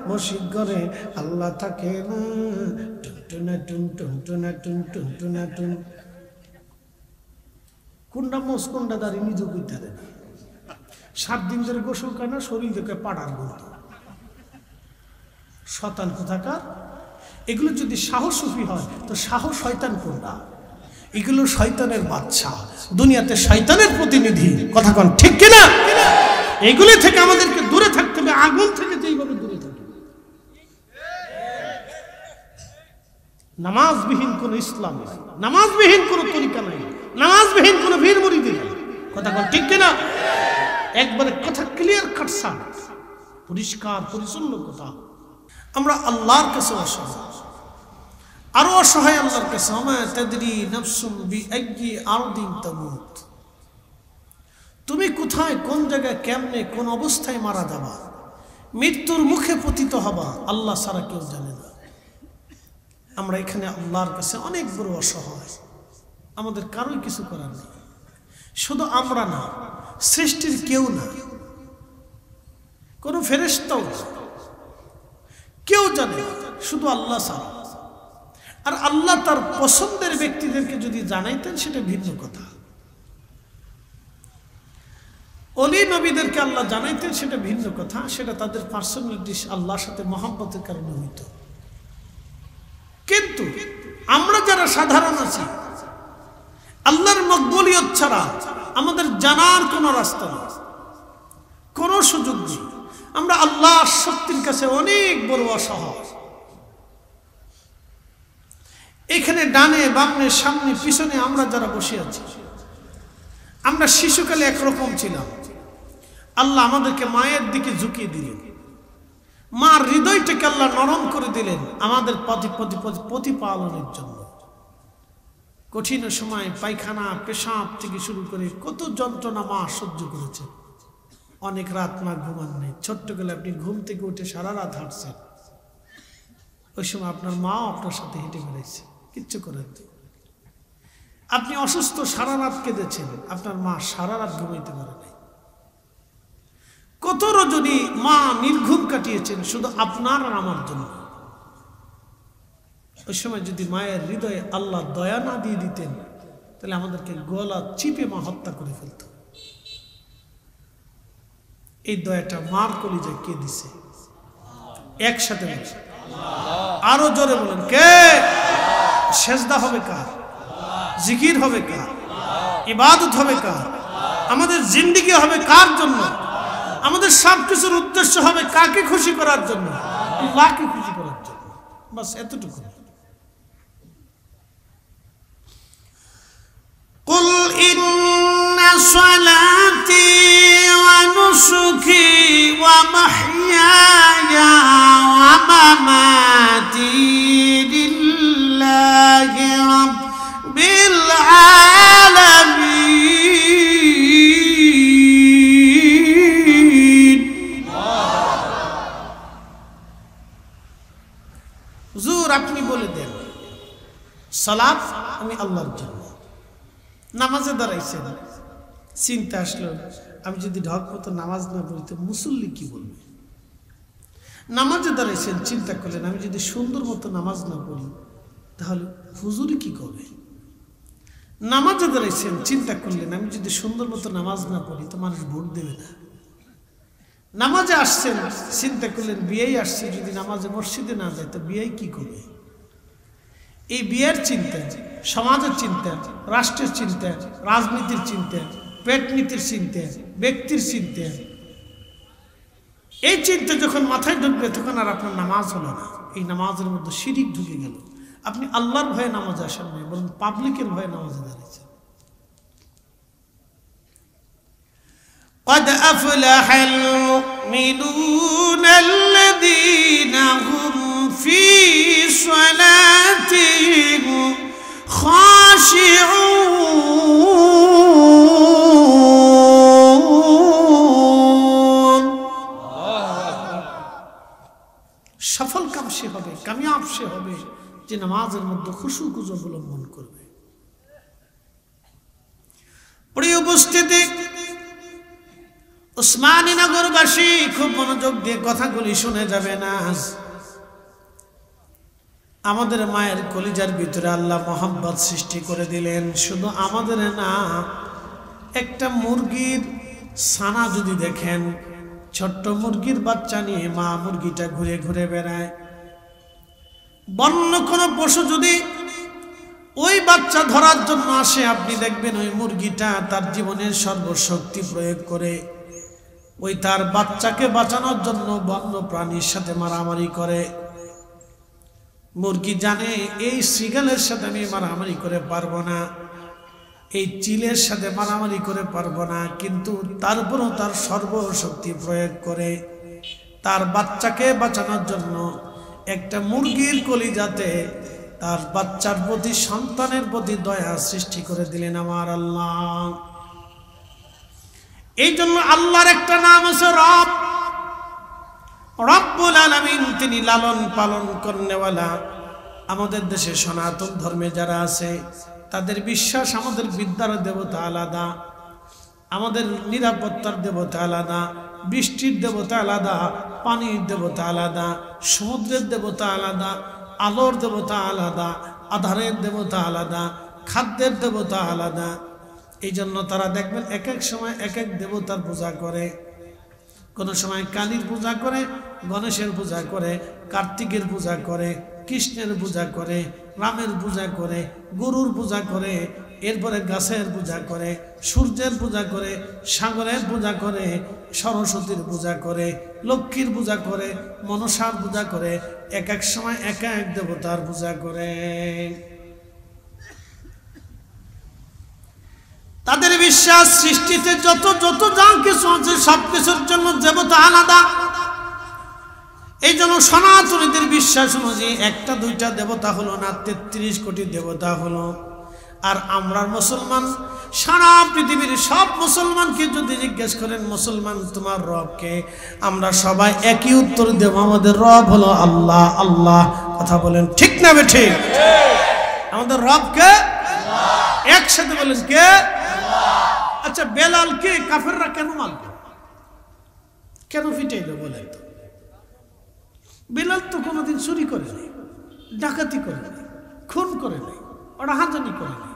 মসজিদ ঘরে আল্লাহ থাকে না, টুনটুনা টুন টুনটুনা টুন টুনটুনা টুন। কোনটা মোস কোনটা দাঁড়িয়ে নিজে কইতে দেয় না। 7 দিন ধরে গোসল করে না, শরীর দেখে পাড়ার গন্ধ। শয়তান কোথাকার। এগুলো যদি শাহ সুফি হয় তো শাহ শয়তান কোনটা? এগুলো শয়তানের বাদশা, দুনিয়াতে শয়তানের প্রতিনিধি। কথা কোন ঠিক কিনা? এগুলি থেকে আমাদেরকে দূরে থাকতে হবে, আগুন থেকে যেইভাবে দূরে থাকতে হবে। নামাজবিহীন কোন ইসলাম নাই, নামাজবিহীন কোন তরিকা নাই, নামাজবিহীন কোন বীর মুরিদি নাই। কথা কোন ঠিক কিনা? একবারে কথা ক্লিয়ার কাটসা, পরিষ্কার পরিচ্ছন্ন কথা। আমরা আল্লাহর কাছে অসহায়, আরো অসহায় আল্লাহর কাছে। আমা তাদরি নাফসুম বিআইয়ি আরদিন তামুত। তুমি কোথায়, কোন জায়গায়, কেমনে, কোন অবস্থায় মারা যাবা, মৃত্যুর মুখে পতিত হবা, আল্লাহ ছাড়া কেউ জানে না। আমরা এখানে আল্লাহর কাছে অনেক বড় অসহায়, আমাদের কারোই কিছু করার নেই। শুধু আমরা না, সৃষ্টির কেউ না, কোন ফেরেশতাও না, কেউ জানে না, শুধু আল্লাহ ছাড়া। আর আল্লাহ তার পছন্দের ব্যক্তিদেরকে যদি জানাইতেন সেটা ভিন্ন কথা। অলি নবীদেরকে আল্লাহ জানাইতেন সেটা ভিন্ন কথা, সেটা তাদের পার্সোনালিটি আল্লাহর সাথে মহব্বতের কারণে হইত। কিন্তু আমরা যারা সাধারণ আছি, আল্লাহর মকবুলিয়ত ছাড়া আমাদের জানার কোনো রাস্তা নেই, কোনো সুযোগ নেই। আমরা আল্লাহর শক্তির কাছে অনেক বড় অসহায়। এখানে ডানে বামে সামনে পিছনে আমরা যারা বসে আছি, আমরা শিশুকালে একরকম ছিলাম। আল্লাহ আমাদেরকে মায়ের দিকে ঝুঁকিয়ে দিলেন, মার হৃদয়টাকে আল্লাহ নরম করে দিলেন আমাদের প্রতিপালনের জন্য। কঠিন সময় পায়খানা পেশাব থেকে শুরু করে কত যন্ত্রণা মা সহ্য করেছে। অনেক রাত মা ঘুমান নেই। ছোট্টবেলায় আপনি ঘুম থেকে উঠে সারা রাত হাঁটছেন, ওই সময় আপনার মাও আপনার সাথে হেঁটে বেড়াইছে, কিচ্ছু করেন। আপনি অসুস্থ, সারা রাত কেঁদেছেন, আপনার মা সারা রাত ঘুমাইতে পারে নাই। কত রজনী মা নির্ঘুম কাটিয়েছেন শুধু আপনার আর আমার জন্য। ওই সময় যদি মায়ের হৃদয়ে আল্লাহ দয়া না দিয়ে দিতেন, তাহলে আমাদেরকে গলা চিপে মা হত্যা করে ফেলত। এই দয়াটা মার কলিজায় কে দিছে? একসাথে আরো জোরে বলেন, কে? সেজদা হবে কার? জিকির হবে কার? ইবাদত হবে কার? আমাদের জিন্দেগি হবে কার জন্য? আমাদের সবকিছুর উদ্দেশ্য হবে কাকে খুশি করার জন্য? আল্লাহকে খুশি করার জন্য। বাস এতটুকু। কুল ইন্না সালাতি ওয়া নুসুকি ওয়া মাহইয়ায়া ওয়া মামাতি লিল্লাহি রাব্বিল আলামিন। হুজুর আপনি বলে দেন সালাত আমি আল্লাহর জন্য। নামাজে দাঁড়াইছেন, চিন্তা আসলো আমি যদি ঢক মতো নামাজ না পড়ি তো মুসল্লি কি বলবে? নামাজে দাঁড়াইছেন, চিন্তা করলেন আমি যদি সুন্দর মতো নামাজ না পড়ি তাহলে হুজুরি কি করবে? নামাজে দাঁড়াইছেন, চিন্তা করলেন আমি যদি সুন্দর মতো নামাজ না পড়ি তো মানুষ ভোট দেবে না। নামাজে আসছেন, চিন্তা করলেন বিয়েই আসছে, যদি নামাজে মসজিদে না যায় তো বিয়েই কি করবে। এই বিয়ের চিন্তা, সমাজের চিন্তা, রাষ্ট্রের চিন্তা, রাজনীতির চিন্তা, পেট নীতির চিন্তা, ব্যক্তির চিন্তা, এই চিন্তা যখন মাথায় ঢুকবে তখন আর আপনার নামাজ হলো না। এই নামাজের মধ্যে শিরিক ঢুকে গেল। আপনি আল্লাহর ভয়ে নামাজে আসেন নাই, বরং পাবলিকের ভয়ে নামাজে দাঁড়িয়েছেন। قد أفلح المؤمنون الذين هم في صلاتهم خاشعون। সফল কাম সে হবে, কামিয়াব সে হবে যে নামাজের মধ্যে খুশু খুজু অবলম্বন করবে। প্রিয় উপস্থিতি, উসমানীনগরবাসী খুব মনোযোগ দিয়ে কথাগুলি শুনে যাবে না। আমাদের মায়ের কলিজার ভিতরে আল্লাহ মোহাম্মত সৃষ্টি করে দিলেন। শুধু আমাদের না, একটা মুরগির ছানা যদি দেখেন, ছোট্ট মুরগির বাচ্চা নিয়ে মা মুরগিটা ঘুরে ঘুরে বেড়ায়। বন্য কোনো পশু যদি ওই বাচ্চা ধরার জন্য আসে, আপনি দেখবেন ওই মুরগিটা তার জীবনের সর্বশক্তি প্রয়োগ করে ওই তার বাচ্চাকে বাঁচানোর জন্য বন্য প্রাণীর সাথে মারামারি করে। মুরগি জানে এই শৃগালের সাথে আমি মারামারি করে পারবো না, এই চিলের সাথে মারামারি করে পারবো না, কিন্তু তারপরও তার সর্বশক্তি প্রয়োগ করে তার বাচ্চাকে বাঁচানোর জন্য একটা মুরগির কলিজাতে তার বাচ্চার প্রতি, সন্তানের প্রতি দয়া সৃষ্টি করে দিলেন আমার আল্লাহ। এই জন্য আল্লাহর একটা নাম আছে রব, রব্বুল আলামিন। তিনি লালন পালন করনেওয়ালা। আমাদের দেশে সনাতন ধর্মে যারা আছে তাদের বিশ্বাস আমাদের বিদ্যার দেবতা আলাদা, আমাদের নিরাপত্তার দেবতা আলাদা, বৃষ্টির দেবতা আলাদা, পানির দেবতা আলাদা, সমুদ্রের দেবতা আলাদা, আলোর দেবতা আলাদা, আধারের দেবতা আলাদা, খাদ্যের দেবতা আলাদা। এই জন্য তারা দেখবেন এক এক সময় এক এক দেবতার পূজা করে। কোনো সময় কালীর পূজা করে, গণেশের পূজা করে, কার্তিকের পূজা করে, কৃষ্ণের পূজা করে, রামের পূজা করে, গরুর পূজা করে, এরপরে গাছের পূজা করে, সূর্যের পূজা করে, সাগরের পূজা করে, সরস্বতীর পূজা করে, লক্ষ্মীর পূজা করে, মনসার পূজা করে। এক এক সময় এক এক দেবতার পূজা করে। তাদের বিশ্বাস সৃষ্টিতে যত যত যা কিছু আছে সব কিছুর জন্য দেবতা আলাদা। এই জন্য সনাতনীদের বিশ্বাস অনুযায়ী একটা দুইটা দেবতা হলো না, ৩৩ কোটি দেবতা হলো। আর আমরা মুসলমান, সারা পৃথিবীর সব মুসলমানকে যদি জিজ্ঞেস করেন মুসলমান তোমার রবকে, আমরা সবাই একই উত্তর দেব, আমাদের রব হলো আল্লাহ। আল্লাহ। কথা বলেন ঠিক না বেঠি? আমাদের রবকে একসাথে বলেন কে? আচ্ছা, বেলালকে কাফেররা কেন মারল, কেন পিটাইল বলেন তো? বেলাল তো কোনোদিন চুরি করে নাই, ডাকাতি করে নাই, খুন করে নাই, রাহাজানি করে নাই,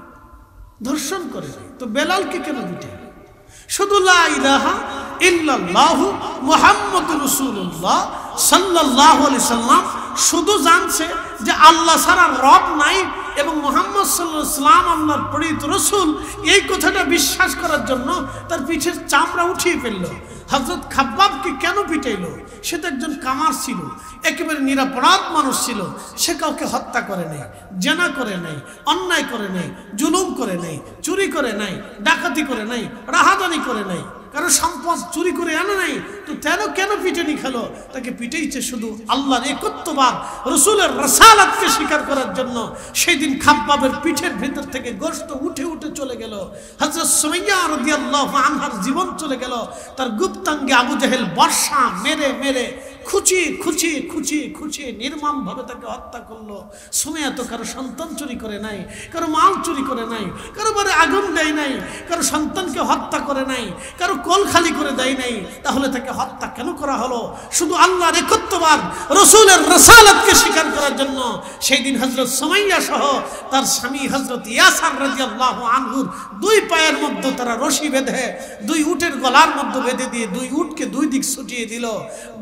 ধর্ষণ করে নাই, তো বেলালকে কেন পিটাইল? শুধু লা ইলাহা ইল্লাল্লাহু মুহাম্মাদুর রাসূলুল্লাহ সাল্লাল্লাহু আলাইহি সাল্লাম শুধু জানছে যে আল্লাহ ছাড়া রব নাই এবং মুহাম্মদ সাল্লাল্লাহু আলাইহি সাল্লাম আল্লাহর প্রেরিত রাসূল, এই কথাটা বিশ্বাস করার জন্য তার পিঠের চামড়া উঠিয়ে ফেললো। হযরত খাব্বাবকে কেন পিটাইল? সে তো একজন কামার ছিল, একেবারে নিরপরাধ মানুষ ছিল। সে কাউকে হত্যা করে নাই, জেনা করে নাই, অন্যায় করে নাই, জুলুম করে নাই, চুরি করে নাই, ডাকাতি করে নাই, রাহাজানি করে নাই, কারো সম্পদ চুরি করে আনে নাই। তো কেন পিটানি খেলো? তাকে পিটাইছে শুধু আল্লাহর একত্ববাদ, রসুলের রাসালাতকে স্বীকার করার জন্য। সেই দিন খাব্বাবের পিঠের ভিতর থেকে গোশত উঠে উঠে চলে গেল। হযরত সুমাইয়া রাদিয়াল্লাহু আনহার জীবন চলে গেল। তার গুপ্তাঙ্গে আবু জেহেল বর্ষা মেরে মেরে খুঁচিয়ে খুঁচিয়ে খুঁচিয়ে খুঁচিয়ে নির্মমভাবে তাকে হত্যা করলো। সুমাইয়া তো কারো সন্তান চুরি করে নাই, কারো মাল চুরি করে নাই, কারো বাড়ি আগুন দেয় নাই, কারো সন্তানকে হত্যা করে নাই, কারো কোল খালি করে দেয় নাই। তাহলে তাকে হত্যা কেন করা হলো? শুধু আল্লাহর একত্ববাদ, রাসূলের রিসালাতকে স্বীকার করার জন্য। সেই দিন হযরত সুমাইয়া সহ তার স্বামী হযরত ইয়াসার রাদিয়াল্লাহু আনহুর দুই পায়ের মধ্যে তারা রশি বেঁধে দুই উটের গলার মধ্যে বেঁধে দিয়ে দুই উটকে দুই দিক ছুটিয়ে দিল।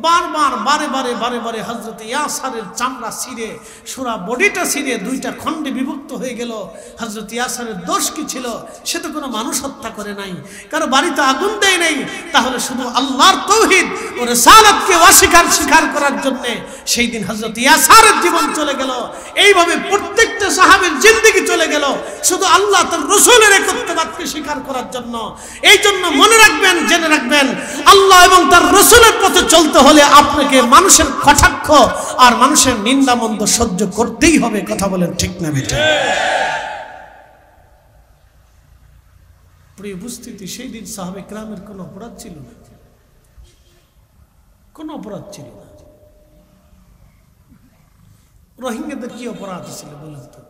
বারবার বারে বারে বারে বারে হযরত ইয়াসারের চামড়া ছিঁড়ে, সুরা বডিটা ছিঁড়ে দুইটা খণ্ডে বিভক্ত হয়ে গেল। হযরত ইয়াসারের দোষ কি ছিল? সে তো কোনো মানুষ হত্যা করে নাই, কারো বাড়িতে আগুন দেয় নাই। তাহলে শুধু আল্লাহর তাওহীদ ও রিসালাতকে স্বীকার করার জন্য সেই দিন হযরত ইয়াসারের জীবন চলে গেল। এইভাবে প্রত্যেকটা সাহাবীর জিন্দেগি চলে গেল শুধু আল্লাহ তার রাসূলের একত্ববাদকে স্বীকার করার জন্য। এই জন্য মনে রাখবেন, জেনে রাখবেন, আল্লাহ এবং তার রাসূলের পথে চলতে হলে আপনাকে মানুষের কটাক্ষ আর মানুষের নিন্দামন্দ সহ্য করতেই হবে। কথা বলেন ঠিক না বেটা? প্রিয় উপস্থিতি, সেই দিন সাহাবে কেরামের কোনো অপরাধ ছিল না, কোনো অপরাধ ছিল না। রোহিঙ্গাদের কি অপরাধ ছিল বলেন তো?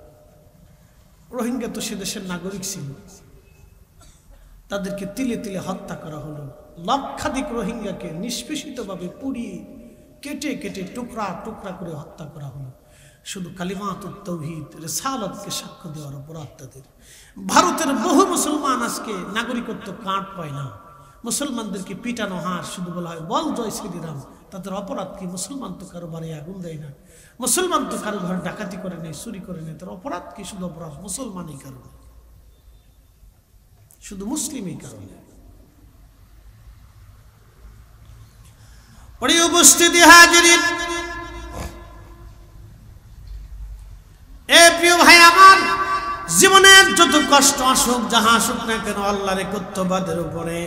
রোহিঙ্গা তো সে দেশের নাগরিক ছিল, তাদেরকে তিলে তিলে হত্যা করা হলো। লক্ষাধিক রোহিঙ্গাকে নিষ্পেষিতভাবে পুড়িয়ে কেটে কেটে টুকরা টুকরা করে হত্যা করা হলো শুধু কালিমাতুত তাওহীদ রিসালাতকে সাক্ষ্য দেওয়ার অপরাধ তাদের। ভারতের বহু মুসলমান আজকে নাগরিকত্ব কার্ড পায় না, মুসলমানদেরকে পিটানো হয়, শুধু বলা হয় বল জয় শ্রীরাম। তাদের অপরাধ কি? মুসলমান তো কারো বাড়ি আগুন দেয় না, মুসলমান তো কারো ঘরে ডাকাতি করে নেই, চুরি করে নেই। তার অপরাধ কি? শুধু অপরাধ মুসলমানই কারণে, শুধু মুসলিমই কারণে। প্রিয় উপস্থিতি হাজিরিন, এ প্রিয় ভাই আমার, জীবনের যত কষ্ট আসুক, যাহা আসুক না কেন, আল্লাহর একত্ববাদের উপরে,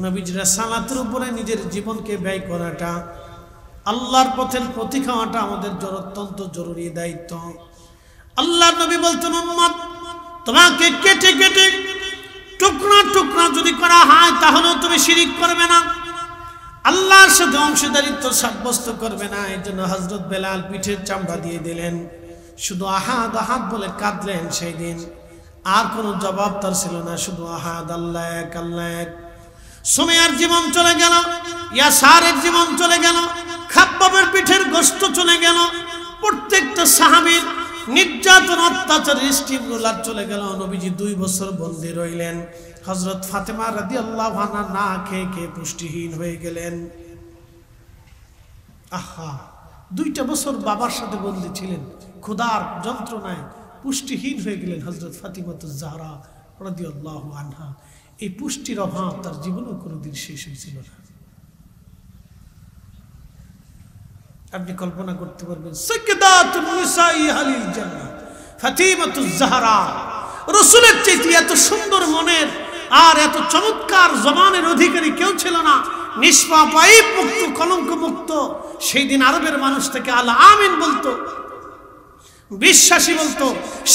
নবীজির সালাতের উপরে নিজের জীবনকে ব্যয় করাটা, আল্লাহর পথের প্রতি খাওয়াটা আমাদের জন্য অত্যন্ত জরুরি দায়িত্ব। আল্লাহর নবী বলতেন, উম্মত তোমাকে কেটে কেটে টুকরা টুকরা যদি করা হয় তাহলেও তুমি শিরিক করবে না, আল্লাহর সাথে অংশীদারিত্ব সাব্যস্ত করবে না। এই জন্য হযরত বেলাল পিঠের চামড়া দিয়ে দিলেন, শুধু আহাদ আহাদ বলে কাঁদলেন সেই দিন। আর কোনো জবাব তার ছিল না, শুধু আহাদ, আল্লাহ এক, আল্লাহ এক। সুমাইয়ার জীবন চলে গেল, ইয়াসারের জীবন চলে গেল, খাব্বাবের পিঠের গোশত চলে গেল, প্রত্যেকটা সাহাবীর নির্যাতন অত্যাচারের স্টিমরোলার চলে গেল। নবীজি 2 বছর বন্দী রইলেন। হযরত ফাতেমা রাদিয়াল্লাহু আনহা না খেয়ে খেয়ে পুষ্টিহীন হয়ে গেলেন। আহা, 2টা বছর বাবার সাথে বন্দী ছিলেন, ক্ষুধার যন্ত্রণায় পুষ্টিহীন হয়ে গেলেন হযরত ফাতিমাতুজ জাহরা রাদিয়াল্লাহু আনহা। এই পুষ্টির অভাব তার জীবনে কোনোদিন শেষ হয়েছিল না। আপনি কল্পনা করতে পারবেন, সাইয়্যিদাতুন নিসাই আহলিল জান্নাহ ফাতিমাতুজ জাহরা, রাসূলের চাইতে এত সুন্দর মনের আর এত চমৎকার জবানের অধিকারী কেউ ছিল না। নিষ্পাপ, আইব মুক্ত, কলঙ্ক মুক্ত। সেই দিন আরবের মানুষ থেকে আল আমিন বলতো, বিশ্বাসী বলতো।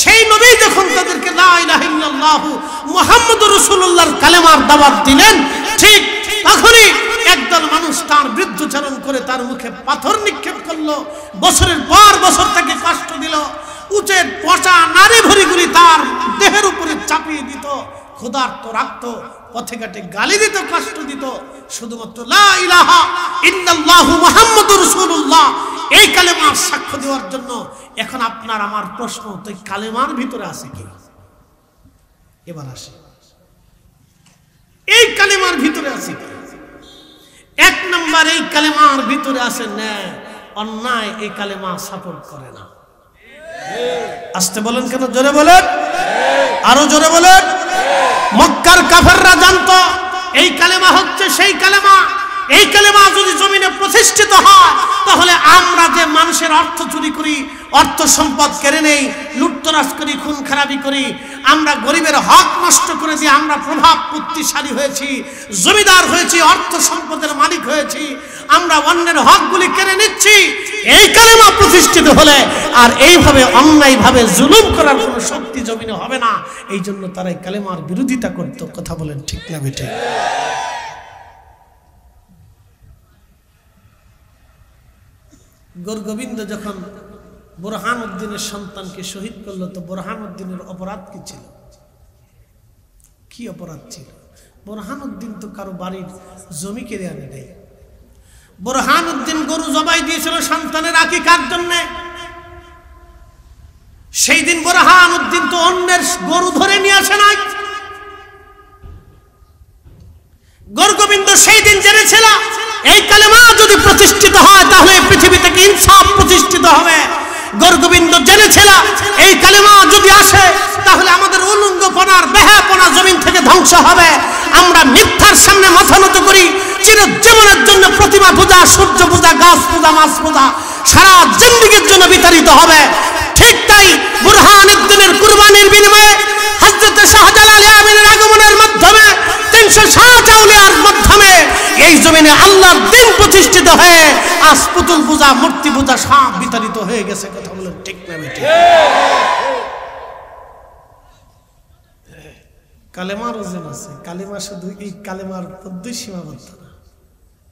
সেই নবী যখন তাদেরকে লা ইলাহা ইল্লাল্লাহু মুহাম্মাদুর রাসূলুল্লাহর কালেমার দাওয়াত দিলেন, ঠিক তখনই একদল মানুষ তার বিরুদ্ধাচরণ করে তার মুখে পাথর নিক্ষেপ করলো, বছরের পর বছর তাকে কষ্ট দিল, উটের পচা নারী ভরিগুলি তার দেহের উপরে চাপিয়ে দিত, ক্ষুধার্ত রাখত, পথে ঘাটে গালি দিত, কষ্ট দিত, শুধুমাত্র লা ইলাহা ইল্লাল্লাহু মুহাম্মাদুর রাসূলুল্লাহ এই কালেমার সাক্ষ্য দেওয়ার জন্য। এখন আপনার আমার প্রশ্ন, তো এই কালেমার ভিতরে আছে কি? এবার আসে, এই কালেমার ভিতরে আছে কি? 1 নাম্বার, এই কালেমার ভিতরে আছে ন্যায়, অন্যায় এই কালেমা সাপোর্ট করে না। আসতে বলেন কেন? জোরে বলেন, আরো জোরে বলেন। মক্কার কাফেররা জানতো এই কালেমা হচ্ছে সেই কালেমা। এই কালেমা যদি জমিনে প্রতিষ্ঠিত হয় তাহলে আমরা যে মানুষের অর্থ চুরি করি, অর্থ সম্পদ কেড়ে নেই, লুটতরাজ করি, খুন খারাপি করি, আমরা গরিবের হক নষ্ট করে দিয়ে আমরা প্রভাব পুত্তিশালী হয়েছি, জমিদার হয়েছি, অর্থ সম্পদের মালিক হয়েছি, আমরা অন্যের হকগুলি কেড়ে নিচ্ছি। এই কালেমা প্রতিষ্ঠিত হলে আর এইভাবে অন্যায়ভাবে জুলুম করার কোনো শক্তি জমিনে হবে না। এই জন্য তারা এই কালেমার বিরোধিতা করতো। কথা বলেন ঠিক না বেটে? গোরগোবিন্দ যখন বুরহানুদ্দিনের সন্তানকে শহীদ করলো, তো বুরহানুদ্দিনের অপরাধ কি ছিল? কি অপরাধ ছিল? বুরহানুদ্দিন তো কারো বাড়ির জমি কেড়ে আনে নাই। বুরহানুদ্দিন গরু জবাই দিয়েছিল সন্তানের আকিকার জন্য। সেই দিন বুরহানুদ্দিন তো অন্যের গরু ধরে নিয়ে আসে নাই। গোরগোবিন্দ সেই দিন জেনেছিল এই কালেমা যদি প্রতিষ্ঠিত হয় তাহলে পৃথিবী থেকে ইনসাফ প্রতিষ্ঠিত হবে। গোরগোবিন্দ জেনেছিল এই কালেমা যদি আসে তাহলে আমাদের উলঙ্গপনার বেহাপনা জমিন থেকে ধ্বংস হবে। আমরা মিথ্যার সামনে মাথা নত করি, চিরজীবনের জন্য প্রতিমা পূজা, সূর্য পূজা, গাছ পূজা, মাছ পূজা সারা জিন্দেগীর জন্য বিতাড়িত হবে। ঠিক তাই বুরহানুদ্দিনের কুরবানির বিনিময়ে হযরত শাহজালাল আমিনের আগমনের মাধ্যমে 360 আউলিয়ার মাধ্যমে এই জমিনে আল্লাহর দ্বীন প্রতিষ্ঠিত হয়ে আজ পুতুল পূজা, মূর্তি পূজা সব বিতাড়িত হয়ে গেছে। কথা বলেন ঠিক না বেঠিক? কালেমার ওজন আছে। কালেমা শুধু এই কালেমার মধ্যেই সীমাবদ্ধ না,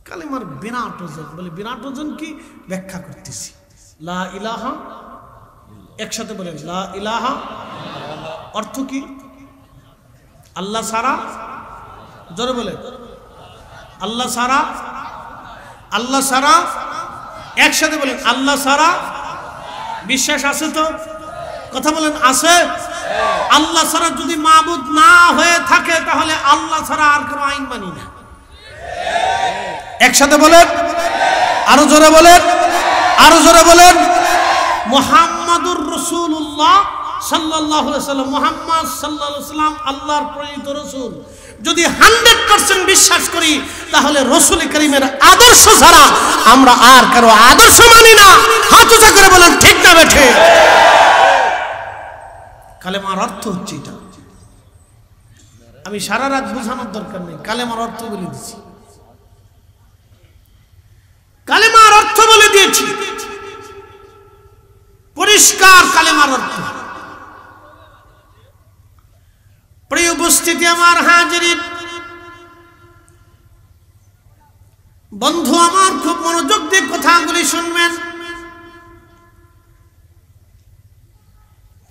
কালেমার বিরাট ওজন। বলে বিরাট ওজন কি ব্যাখ্যা করতেছি। লা ইলাহা, একসাথে বলেন লা ইলাহা। অর্থ কি? আল্লাহ ছাড়া, জোরে বলে আল্লাহ ছাড়া, আল্লাহ ছাড়া, একসাথে বলেন আল্লাহ ছাড়া। বিশ্বাস আছে তো? কথা বলেন আছে? আল্লাহ ছাড়া যদি মাবুদ না হয়ে থাকে তাহলে আল্লাহ ছাড়া আর কোনো আইন মানি না। একসাথে বলেন, আরো জোরে বলেন, আরো জোরে বলেন। মুহাম্মাদুর রাসূলুল্লাহ সাল্লাল্লাহু আলাইহি ওয়াসাল্লাম, মুহাম্মদ সাল্লাল্লাহু আলাইহি ওয়াসাল্লাম আল্লাহর প্রেরিত রাসূল যদি 100% বিশ্বাস করি তাহলে রাসূল কারীমের আদর্শ ছাড়া আমরা আর কারো আদর্শ মানি না। হাত উঁচা করে বলেন ঠিক না বেঠে? কালেমার অর্থ হচ্ছে এটা। আমি সারা রাত বোঝানোর দরকার নেই, কালেমার অর্থ বলে দিয়েছি। কালেমার অর্থ বলে দিয়েছি, পরিষ্কার কালেমার অর্থ। প্রিয় উপস্থিতি আমার হাজিরিন, বন্ধু আমার খুব মনোযোগ দিয়ে কথাগুলি শুনবেন।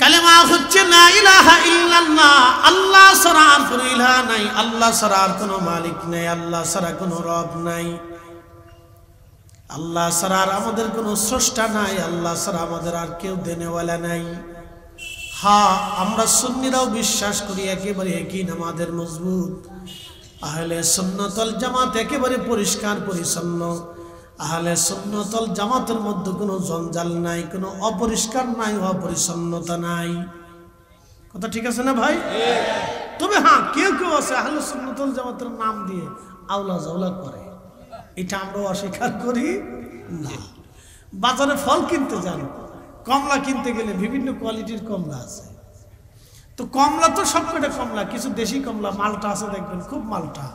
কালেমা হচ্ছে লা ইলাহা ইল্লাল্লাহ, আল্লাহ ছাড়া আর কোনো ইলাহ নাই, আল্লাহ ছাড়া আর কোনো মালিক নাই, আল্লাহ ছাড়া কোনো রব নাই, আল্লাহ ছাড়া আর আমাদের কোনো স্রষ্টা নাই, আল্লাহ ছাড়া আমাদের আর কেউ দেনেওয়ালা নাই। হ্যাঁ, আমরা সুন্নিরাও বিশ্বাস করি একেবারে একই নামাজের মজবুত। আহলে সুন্নাত ওয়াল জামাত একেবারে পরিষ্কার পরিচ্ছন্ন। আহলে সুন্নাত ওয়াল জামাতের মধ্যে কোনো জঞ্জাল নাই, কোনো অপরিষ্কার নাই, অপরিচ্ছন্নতা নাই। কথা ঠিক আছে না ভাই? তবে হ্যাঁ, কেউ কেউ আছে আহলে সুন্নাত ওয়াল জামাতের নাম দিয়ে আওলা জাওলা করে, এটা আমরাও অস্বীকার করি না। বাজারে ফল কিনতে যান, কমলা কিনতে গেলে বিভিন্ন কোয়ালিটির কমলা আছে। তো কমলা তো সবকটা কমলা, কিছু দেশি কমলা, মালটা আছে দেখবেন খুব মালটা।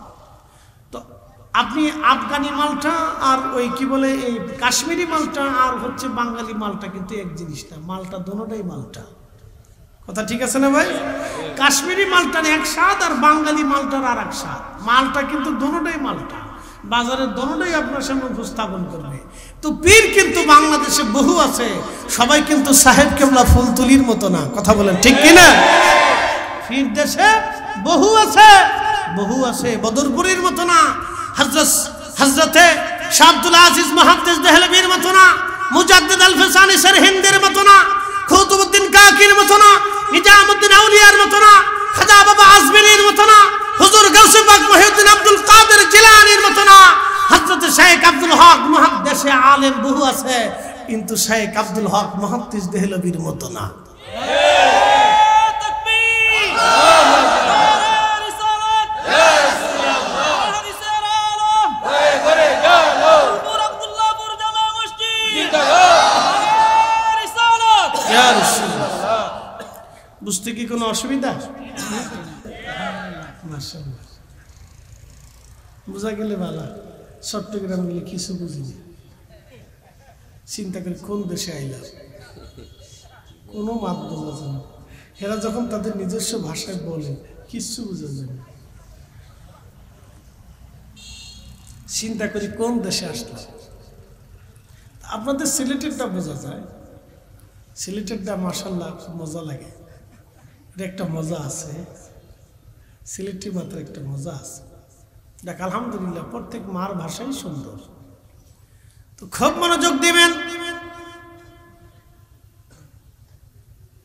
তো আপনি আফগানি মালটা আর ওই কি বলে এই কাশ্মীরি মালটা আর হচ্ছে বাঙালি মালটা কিন্তু এক জিনিস না, মালটা দোনোটাই মালটা। কথা ঠিক আছে না ভাই? কাশ্মীরি মালটার এক স্বাদ আর বাঙালি মালটার আর এক স্বাদ। মালটা কিন্তু দোনোটাই মালটা, বাজারের দোনোটাই আপনার সামনে উপস্থাপন করবে। তো পীর কিন্তু বাংলাদেশে বহু আছে, সবাই কিন্তু সাহেব কেবলা ফুলতুলির মতো না। কথা বলেন ঠিক কিনা? পীর দেশে বহু আছে, বহু আছে, বদরপুরীর মতো না, হযরতে শাহ আব্দুল আজিজ মুহাদ্দিস দেহলভীর মতো না, মুজাদ্দিদ আল ফিসানি সরহিন্দের মতো না, কুতুবউদ্দিন কাকির মতো না, নিজামউদ্দিন আউলিয়ার মতো না, খাজা বাবা আজমিরির মতো না, হুজুর গাউসে পাক মুহিউদ্দিন আব্দুল কাদের জিলানীর মতো না, হযরত শেখ আব্দুল হক মুহাদ্দিসে আলেম বহু আছে, কিন্তু শেখ আব্দুল হক মুহাদ্দিস দেহলভীর মতো না। বুঝতে কি কোনো অসুবিধা? মাশাআল্লাহ, বুঝা গেলে ভালো। চট্টগ্রাম গেলে কিছু বুঝিনি, চিন্তা করে কোন দেশে আইলাম, কোনো মাত বোঝা যায় না। এরা যখন তাদের নিজস্ব ভাষায় বলে কিচ্ছু বোঝা যায় না। চিন্তা করি কোন দেশে আসলাম। আপনাদের সিলেটেরটা বোঝা যায়, সিলেটেরটা মাশাআল্লাহ খুব মজা লাগে, এটা একটা মজা আছে, সিলেটি মাত্র একটা মজা আছে। দেখ আলহামদুলিল্লাহ প্রত্যেক মার ভাষাই সুন্দর। তো খুব মনোযোগ দিবেন।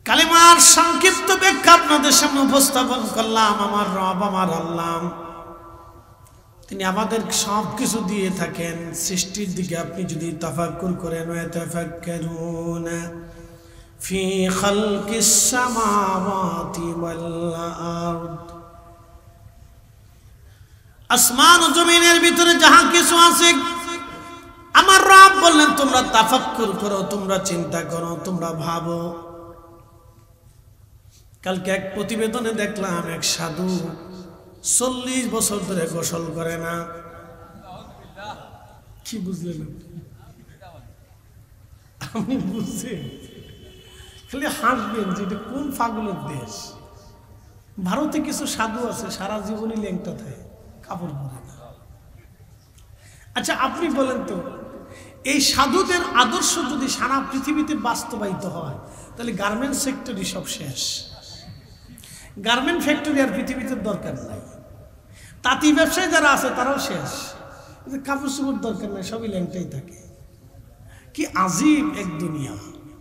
কালিমার সংক্ষিপ্ত ব্যাখ্যা আপনাদের সামনে উপস্থাপন করলাম। আমার রব আমার আল্লাহ, তিনি আমাদের সব কিছু দিয়ে থাকেন। সৃষ্টির দিকে আপনি যদি তাফাক্কুর করেন, ওয়াতাফাক্কারুনা ফি খালকিস সামাওয়াতি ওয়াল আরদ, আসমান ও জমিনের ভিতরে যাহা কিছু আছে আমার রব বললেন তোমরা তাফাক্কুর করো, তোমরা চিন্তা করো, তোমরা ভাবো। কালকে এক প্রতিবেদনে দেখলাম এক সাধু 40 বছর ধরে গোসল করে না। কি বুঝলেন আপনি? বুঝছেন? খালি হাসবেন যে এটা কোন পাগলের দেশ। ভারতে কিছু সাধু আছে সারা জীবনই ল্যাংটা থাকে, কাপড় পরে না। আচ্ছা আপনি বলেন তো, এই সাধুদের আদর্শ যদি সারা পৃথিবীতে বাস্তবায়িত হয় তাহলে গার্মেন্টস সেক্টরই সব শেষ। গার্মেন্ট ফ্যাক্টরি আর পৃথিবীতে দরকার নাই। তাঁতি ব্যবসায় যারা আছে তারাও শেষ। কাপড় চোপড় দরকার নাই, সবই ল্যাংটাই থাকে। কি আজীব এক দুনিয়া,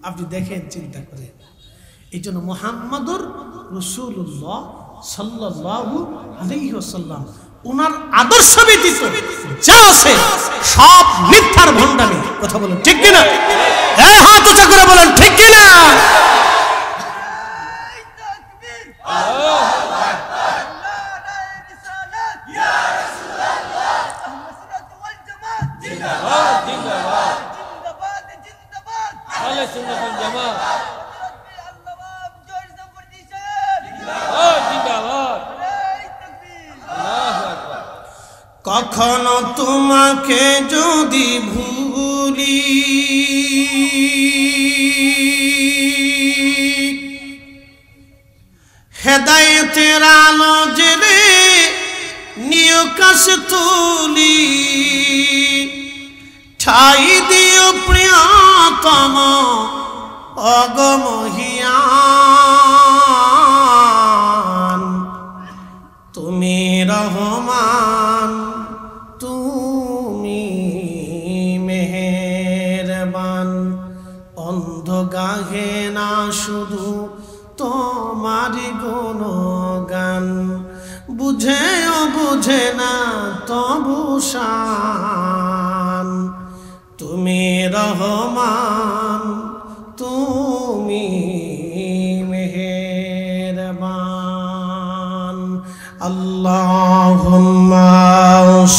আপনি দেখেন, চিন্তা করেন। এই জন্য মুহাম্মাদুর রাসূলুল্লাহ সাল্লাল্লাহু আলাইহি ওয়াসাল্লাম ওনার আদর্শ ব্যতীত যা আছে সব মিথ্যার ভণ্ডামি। কথা বলেন ঠিক কিনা? এই হাত উঁচা করে বলেন ঠিক কিনা? কখনো তোমাকে যদি ভুলি, হেদায়েতের আলো জেলে নিয় কাছে তুলি, ঠাই দিও প্রিয়তম অগমহিয়ান, তুমি রহমান, তুমি মেহেরবান। অন্ধ গাহে না শুধু তোমারি গুণগান, বুঝেও বুঝে না তবু শান, তুমি রহমান, তুমি মেহেরবান। আল্লাহুম্মা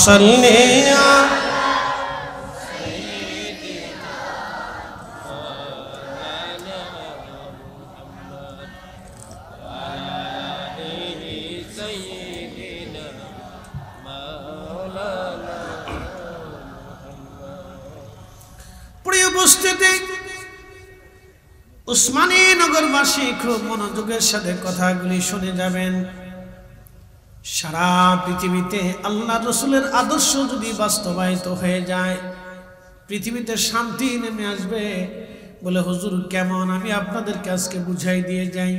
সাল্লি উসমানী নগরবাসী খুব মনোযোগের সাথে কথাগুলি শুনে যাবেন। সারা পৃথিবীতে আল্লাহ রসুলের আদর্শ যদি বাস্তবায়িত হয়ে যায় পৃথিবীতে শান্তি নেমে আসবে। বলে হুজুর কেমন? আমি আপনাদেরকে আজকে বুঝাই দিয়ে যাই।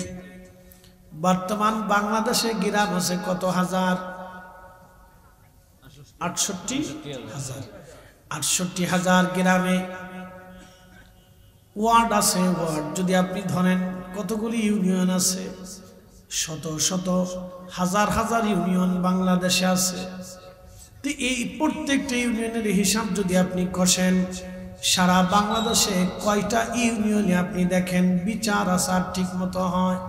বর্তমান বাংলাদেশে গ্রাম আছে কত হাজার? 68,000। 68,000 গ্রামে ওয়ার্ড আছে। ওয়ার্ড যদি আপনি ধরেন কতগুলি ইউনিয়ন আছে? শত শত হাজার হাজার ইউনিয়ন বাংলাদেশে আছে। তো এই প্রত্যেকটা ইউনিয়নের হিসাব যদি আপনি কষেন সারা বাংলাদেশে কয়টা ইউনিয়নে আপনি দেখেন বিচার আচার ঠিক মতো হয়?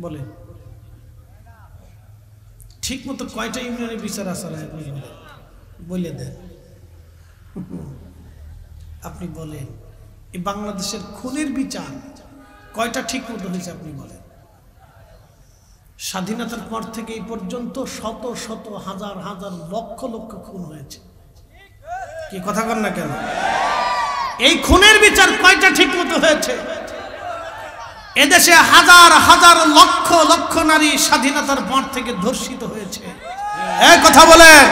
বলেন ঠিক মতো কয়টা ইউনিয়নে বিচার আচার হয়? আপনি বলে দেন, আপনি বলেন এই বাংলাদেশের খুনের বিচার কয়টা ঠিক মতো হয়েছে? আপনি বলেন। স্বাধীনতার পর থেকে এই পর্যন্ত শত শত হাজার হাজার লক্ষ লক্ষ খুন হয়েছে। কি কথা বল না কেন? এই খুনের বিচার কয়টা ঠিক মতো হয়েছে? এদেশে হাজার হাজার লক্ষ লক্ষ নারী স্বাধীনতার পর থেকে ধর্ষিত হয়েছে। এই কথা বলেন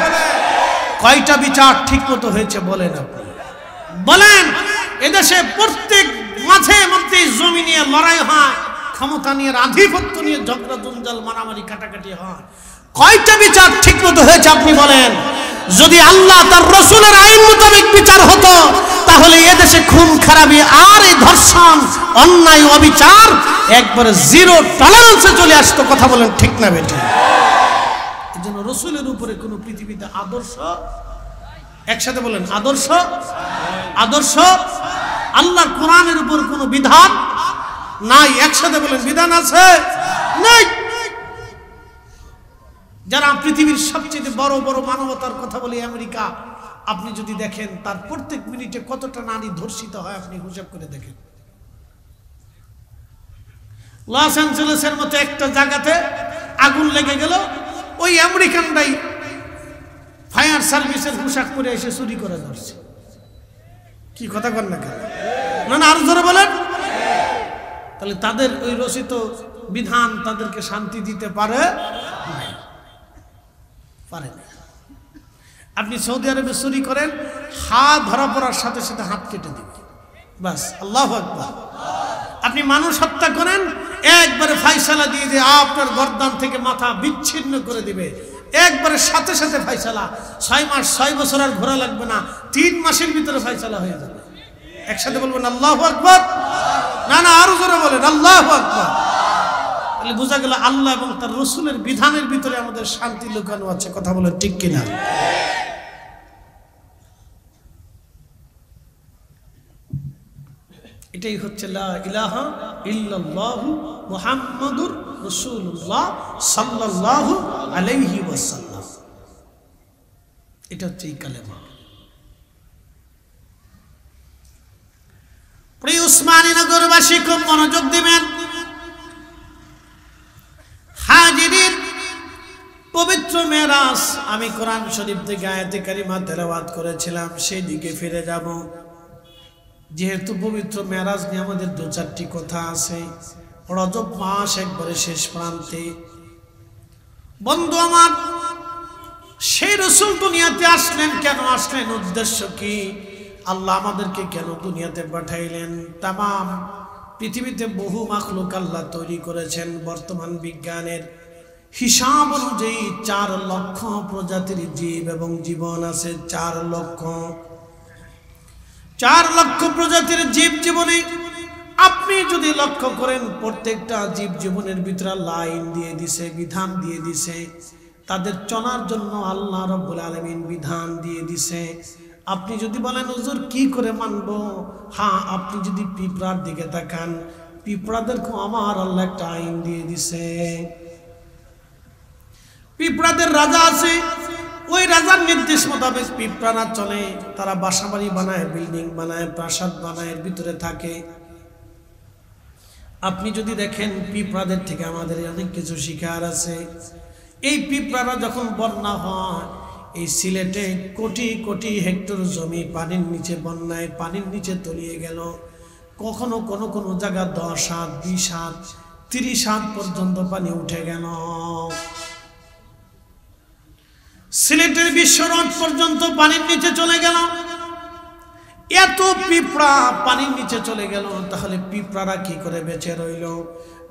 কয়টা বিচার ঠিক মতো হয়েছে? বলেন আপনি। বলেন এদেশে প্রত্যেক মাঝে মধ্যে জমি নিয়ে লড়াই হয়, ক্ষমতা নিয়ে আধিপত্য নিয়ে ঝগড়া জঞ্জাল মারামারি কাটাকাটি হয়, কয়টা বিচার ঠিক মতো হয়েছে আপনি বলেন? যদি আল্লাহ তার রাসূলের আইন মোতাবেক বিচার হতো তাহলে এদেশে খুন খারাপি আর এই ধর্ষণ অন্যায় অবিচার একবারে জিরো টলারেন্সে চলে আসতো। কথা বলেন ঠিক না বেঠিক? এই জন্য রাসূলের উপরে কোনো পৃথিবীতে আদর্শ, একসাথে বলেন আদর্শ, আদর্শ আল্লাহর কোরআনের উপর কোনো বিধান নাই। একসাথে বলেন বিধান আছে নাই। যারা পৃথিবীর সবচেয়ে বড় বড় মানবতার কথা বলে আমেরিকা, আপনি যদি দেখেন তার প্রত্যেক মিনিটে কতটা নারী ধর্ষিত হয় আপনি হিসাব করে দেখেন। লস অ্যাঞ্জেলেসের মতো একটা জায়গাতে আগুন লেগে গেল, ওই আমেরিকানরাই ফায়ার সার্ভিসের পোশাক পরে এসে চুরি করে ধরছে। কি কথা কর না কেন? না আরো জোরে বলেন। তাহলে তাদের ওই রচিত বিধান তাদেরকে শান্তি দিতে পারে পারে না। আপনি সৌদি আরবে চুরি করেন, হাত ধরা পড়ার সাথে সাথে হাত কেটে দিবে, বাস। আল্লাহু আকবার। আপনি মানুষ হত্যা করেন, একবারে ফায়সালা দিয়ে যে আপনার গর্দান থেকে মাথা বিচ্ছিন্ন করে দিবে, একবারে সাথে সাথে ফায়সালা। 6 মাস 6 বছর আর ঘোরা লাগবে না, 3 মাসের ভিতরে ফায়সালা হয়ে যাবে। একসাথে বলবেন আল্লাহু আকবার। না আরো জোরে বলেন আল্লাহু আকবার। তাহলে বোঝা গেল আল্লাহ এবং তার রাসূলের বিধানের ভিতরে আমাদের শান্তি লুকানো আছে। কথা বলেন ঠিক কিনা? এটাই হচ্ছে লা ইলাহা ইল্লাল্লাহু মুহাম্মাদুর রাসূলুল্লাহ সাল্লাল্লাহু আলাইহি ওয়াসাল্লাম। এটা হচ্ছে এই কালেমা। প্রিয় উসমানী নগরবাসী খুব মনোযোগ দিবেন। হাজিরিন, পবিত্র মেরাজ, আমি কোরআন শরীফ থেকে আয়াতে কারিমা তেলাওয়াত করেছিলাম, সেই দিকে ফিরে যাব। যেহেতু পবিত্র মেরাজ নিয়ে আমাদের 2-4টি কথা আছে। রজব মাস একবারে শেষ প্রান্তে। বন্ধু আমার, সেই রাসূল দুনিয়াতে আসলেন কেন আসলেন? উদ্দেশ্য কি? আল্লাহ আমাদেরকে কেন দুনিয়াতে পাঠাইলেন? তামাম পৃথিবীতে বহু মাখলুক আল্লাহ তৈরি করেছেন। বর্তমান বিজ্ঞানের হিসাব অনুযায়ী 4 লক্ষ প্রজাতির জীব এবং জীবন আছে। 4 লক্ষ প্রজাতির জীব জীবনে আপনি যদি লক্ষ্য করেন, প্রত্যেকটা জীব জীবনের ভিতরে লাইন দিয়ে দিছে, বিধান দিয়ে দিছে। তাদের চলার জন্য আল্লাহ রাব্বুল আলামিন বিধান দিয়ে দিছে। আপনি যদি বলেন হুজুর কি করে মানব? হ্যাঁ, আপনি যদি পিঁপড়ার দিকে তাকান, পিঁপড়াদেরকে আমার আল্লাহ একটা আইন দিয়ে দিছে। পিঁপড়াদের রাজা আছে, ওই রাজার নির্দেশ মোতাবেক পিঁপড়ারা চলে। তারা বাসাবাড়ি বানায়, বিল্ডিং বানায়, প্রাসাদ বানায়, এর ভিতরে থাকে। আপনি যদি দেখেন পিঁপড়াদের থেকে আমাদের অনেক কিছু শিখার আছে। এই পিঁপড়ারা যখন বন্যা হয়, এই সিলেটে কোটি কোটি হেক্টর জমি পানির নিচে, বন্যায় পানির নিচে তলিয়ে গেল। কখনো কোনো কোনো জায়গা 10 হাত, 20 হাত, 30 হাত পর্যন্ত পানি উঠে গেল। সিলেটের বিশ্বরোড পর্যন্ত পানির নিচে চলে গেল। এত পিঁপড়া পানির নিচে চলে গেল। তাহলে পিঁপড়ারা কি করে বেঁচে রইল?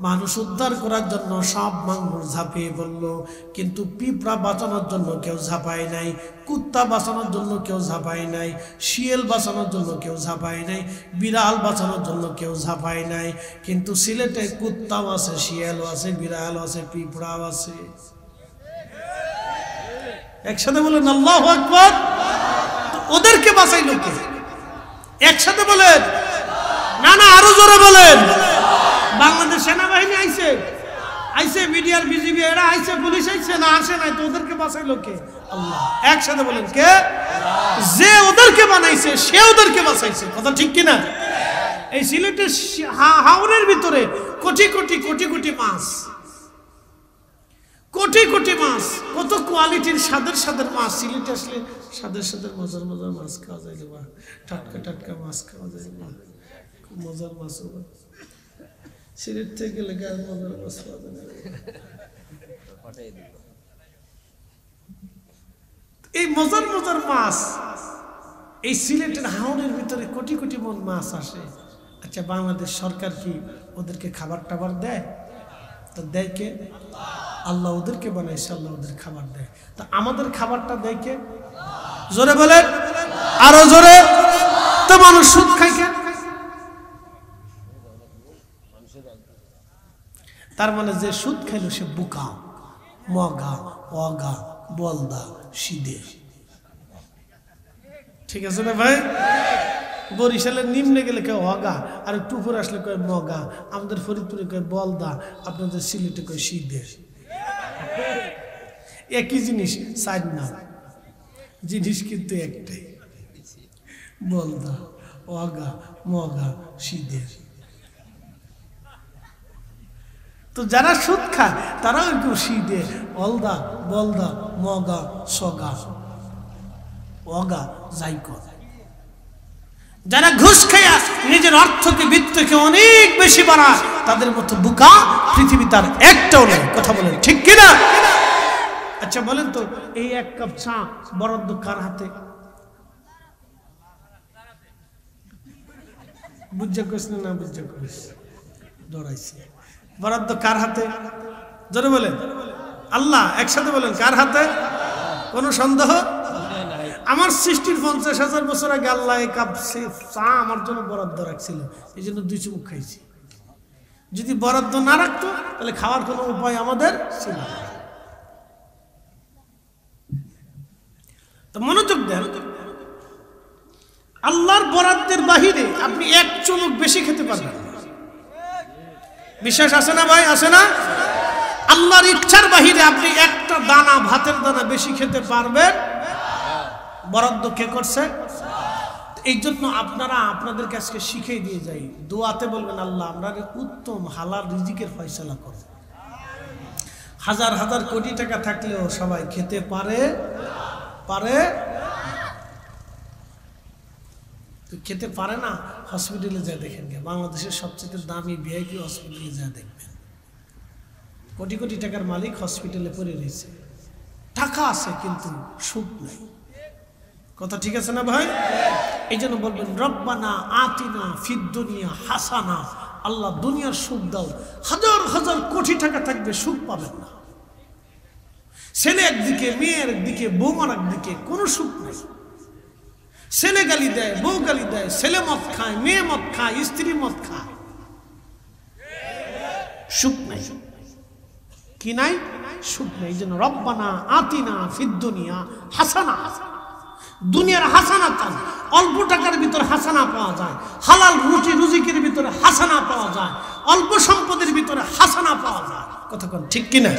মানুষ উদ্ধার করার জন্য সব মানুষ ঝাঁপিয়ে পড়ল, কিন্তু পিঁপড়া বাঁচানোর জন্য কেউ ঝাঁপায় নাই, কুত্তা বাঁচানোর জন্য কেউ ঝাঁপায় নাই, শিয়াল বাঁচানোর জন্য কেউ ঝাঁপায় নাই, বিড়াল বাঁচানোর জন্য কেউ ঝাঁপায় নাই। কিন্তু সিলেটে কুত্তাও আছে, শিয়ালও আছে, বিড়ালও আছে, পিঁপড়াও আছে। একসাথে বলেন আল্লাহু আকবার। ওদেরকে বাঁচাইল কে? একসাথে বলেন। না আরো জোরে বলেন। বাংলাদেশ সেনাবাহিনী আইছে, মিডিয়ার বিজিবি এরা আইছে, পুলিশ আইছে, না আসে নাই, তো ওদেরকে বাঁচাইলো কে? আল্লাহ। একসাথে বলেন কে? যে ওদেরকে বানাইছে সে ওদেরকে বাঁচাইছে। কথা ঠিক কিনা? এই সিলেটের হাওরের ভিতরে কোটি কোটি কোটি কোটি মাছ, কোটি কোটি মাছ, কত কোয়ালিটির স্বাদের স্বাদের মাছ। সিলেটে আসলে স্বাদের স্বাদের মজার মজার মাছ খাওয়া যায়, টাটকা টাটকা মাছ খাওয়া যায়, খুব মজার মাছ। সিলেট থেকে গেলে মজার মাছ খাওয়া যায়। এই মজার মজার মাছ এই সিলেটের হাওরের ভিতরে কোটি কোটি মন মাছ আসে। আচ্ছা, বাংলাদেশ সরকার কি ওদেরকে খাবার টাবার দেয়? তো দেয় কে? আল্লাহ ওদেরকে বানাইছে, আল্লাহ ওদের খাবার দেয়। তো আমাদের খাবারটা দেয় কে? জোরে বলে, আরো জোরে। তো মানুষ সুদ খায় কেন? তার মানে যে সুদ খাইল সে বুকা, মগা, অগা, বলদা, সিদে। ঠিক আছে না ভাই? বরিশালের নিম্নে গেলে কেউ অগা, আর একটু উপরে আসলে কয় মগা, আমাদের ফরিদপুরে কয় বলদা, আপনাদের সিলেটে কয় সিদে। একই জিনিস, সাইড না, জিনিস কিন্তু একটাই, বলদা, অগা, মগা, সিদে। তো যারা সুদ খায় তারাও একটু সিদে, অলদা, বলদা, মগা, সগা, অগা, যাইকর। যারা ঘুষ খায় নিজের অর্থকে বৃত্তকে অনেক বেশি বাড়ায়, তাদের মতো বুকা পৃথিবী তার একটাও নেই। কথা বলেন ঠিক কিনা? আচ্ছা বলেন তো, এই এক কাপ চা বরাদ্দ কার হাতে? বুঝা কইস না বুঝা কইস, দৌড়াইছে। বরাদ্দ কার হাতে? জোরে বলেন। আল্লাহ। একসাথে বলেন, কার হাতে? কোনো সন্দেহ? আমার সৃষ্টির 50,000 বছর আগে আল্লাহ এক কাপ চা আমার জন্য বরাদ্দ রাখছিল, এই জন্য 2 চুমুক খাইছি। যদি বরাদ্দ না রাখতো তাহলে খাওয়ার কোনো উপায় আমাদের ছিল না। তো মনোযোগ দেন, আল্লাহর বরাদ্দের বাহিরে আপনি 1 চুমুক বেশি খেতে পারবেন। বিশ্বাস আছে না ভাই? আছে না? আল্লাহর ইচ্ছার বাহিরে আপনি একটা দানা, ভাতের দানা বেশি খেতে পারবেন। বরাদ্দ কে করছে? এই জন্য আপনারা আপনাদের কাছে শিখিয়ে দিয়ে যাই, দোয়াতে বলবেন আল্লাহ আপনার উত্তম হালাল রিজিকের ফয়সালা করুন। হাজার হাজার কোটি টাকা থাকলেও সবাই খেতে পারে খেতে পারে না। হসপিটালে যা দেখেন, বাংলাদেশের সবচেয়ে দামি ভিআইপি হসপিটালে যা দেখবেন, কোটি কোটি টাকার মালিক হসপিটালে পড়ে রয়েছে, টাকা আছে কিন্তু সুখ নাই। কথা ঠিক আছে না ভাই? এই জন্য বলবেন রব্বানা আতিনা ফিদ দুনিয়া হাসানা। আল্লাহ দুনিয়ার সুখ দাও। হাজার হাজার কোটি টাকা থাকবে, সুখ পাবেন না। ছেলে একদিকে, মেয়ে একদিকে, বৌমার একদিকে, কোনো সুখ নেই। ছেলে গালি দেয়, বউ গালি দেয়, ছেলে মদ খায়, মেয়ে মদ খায়, স্ত্রী মদ খায়, সুখ নাই। কি নাই? সুখ নাই। এই জন্য রব্বানা আতিনা ফিদ দুনিয়া হাসানা। দুনিয়ার হাসানা চান, অল্প টাকার ভিতরে হাসানা পাওয়া যায়, হালাল রুটি রুজিকের ভিতরে হাসানা পাওয়া যায়, অল্প সম্পদের ভিতরে হাসানা পাওয়া যায়। কথা কোন ঠিক কিনা?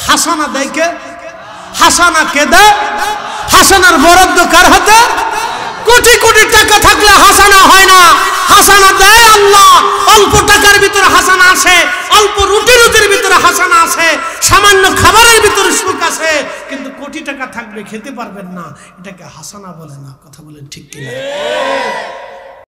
হাসানা দেয় কে? হাসানা কে দেয়? হাসানার বরাদ্দ কার হাতে? কোটি কোটি টাকা থাকলে হাসানা হয় না, হাসানা দেয় আল্লাহ। অল্প টাকার ভিতরে হাসানা আছে, অল্প রুটি রুজির ভিতরে হাসানা আছে, সামান্য খাবারের ভিতরে সুখ আছে, কিন্তু কোটি টাকা থাকবে খেতে পারবেন না, এটাকে হাসানা বলে না। কথা বলেন ঠিক কিনা?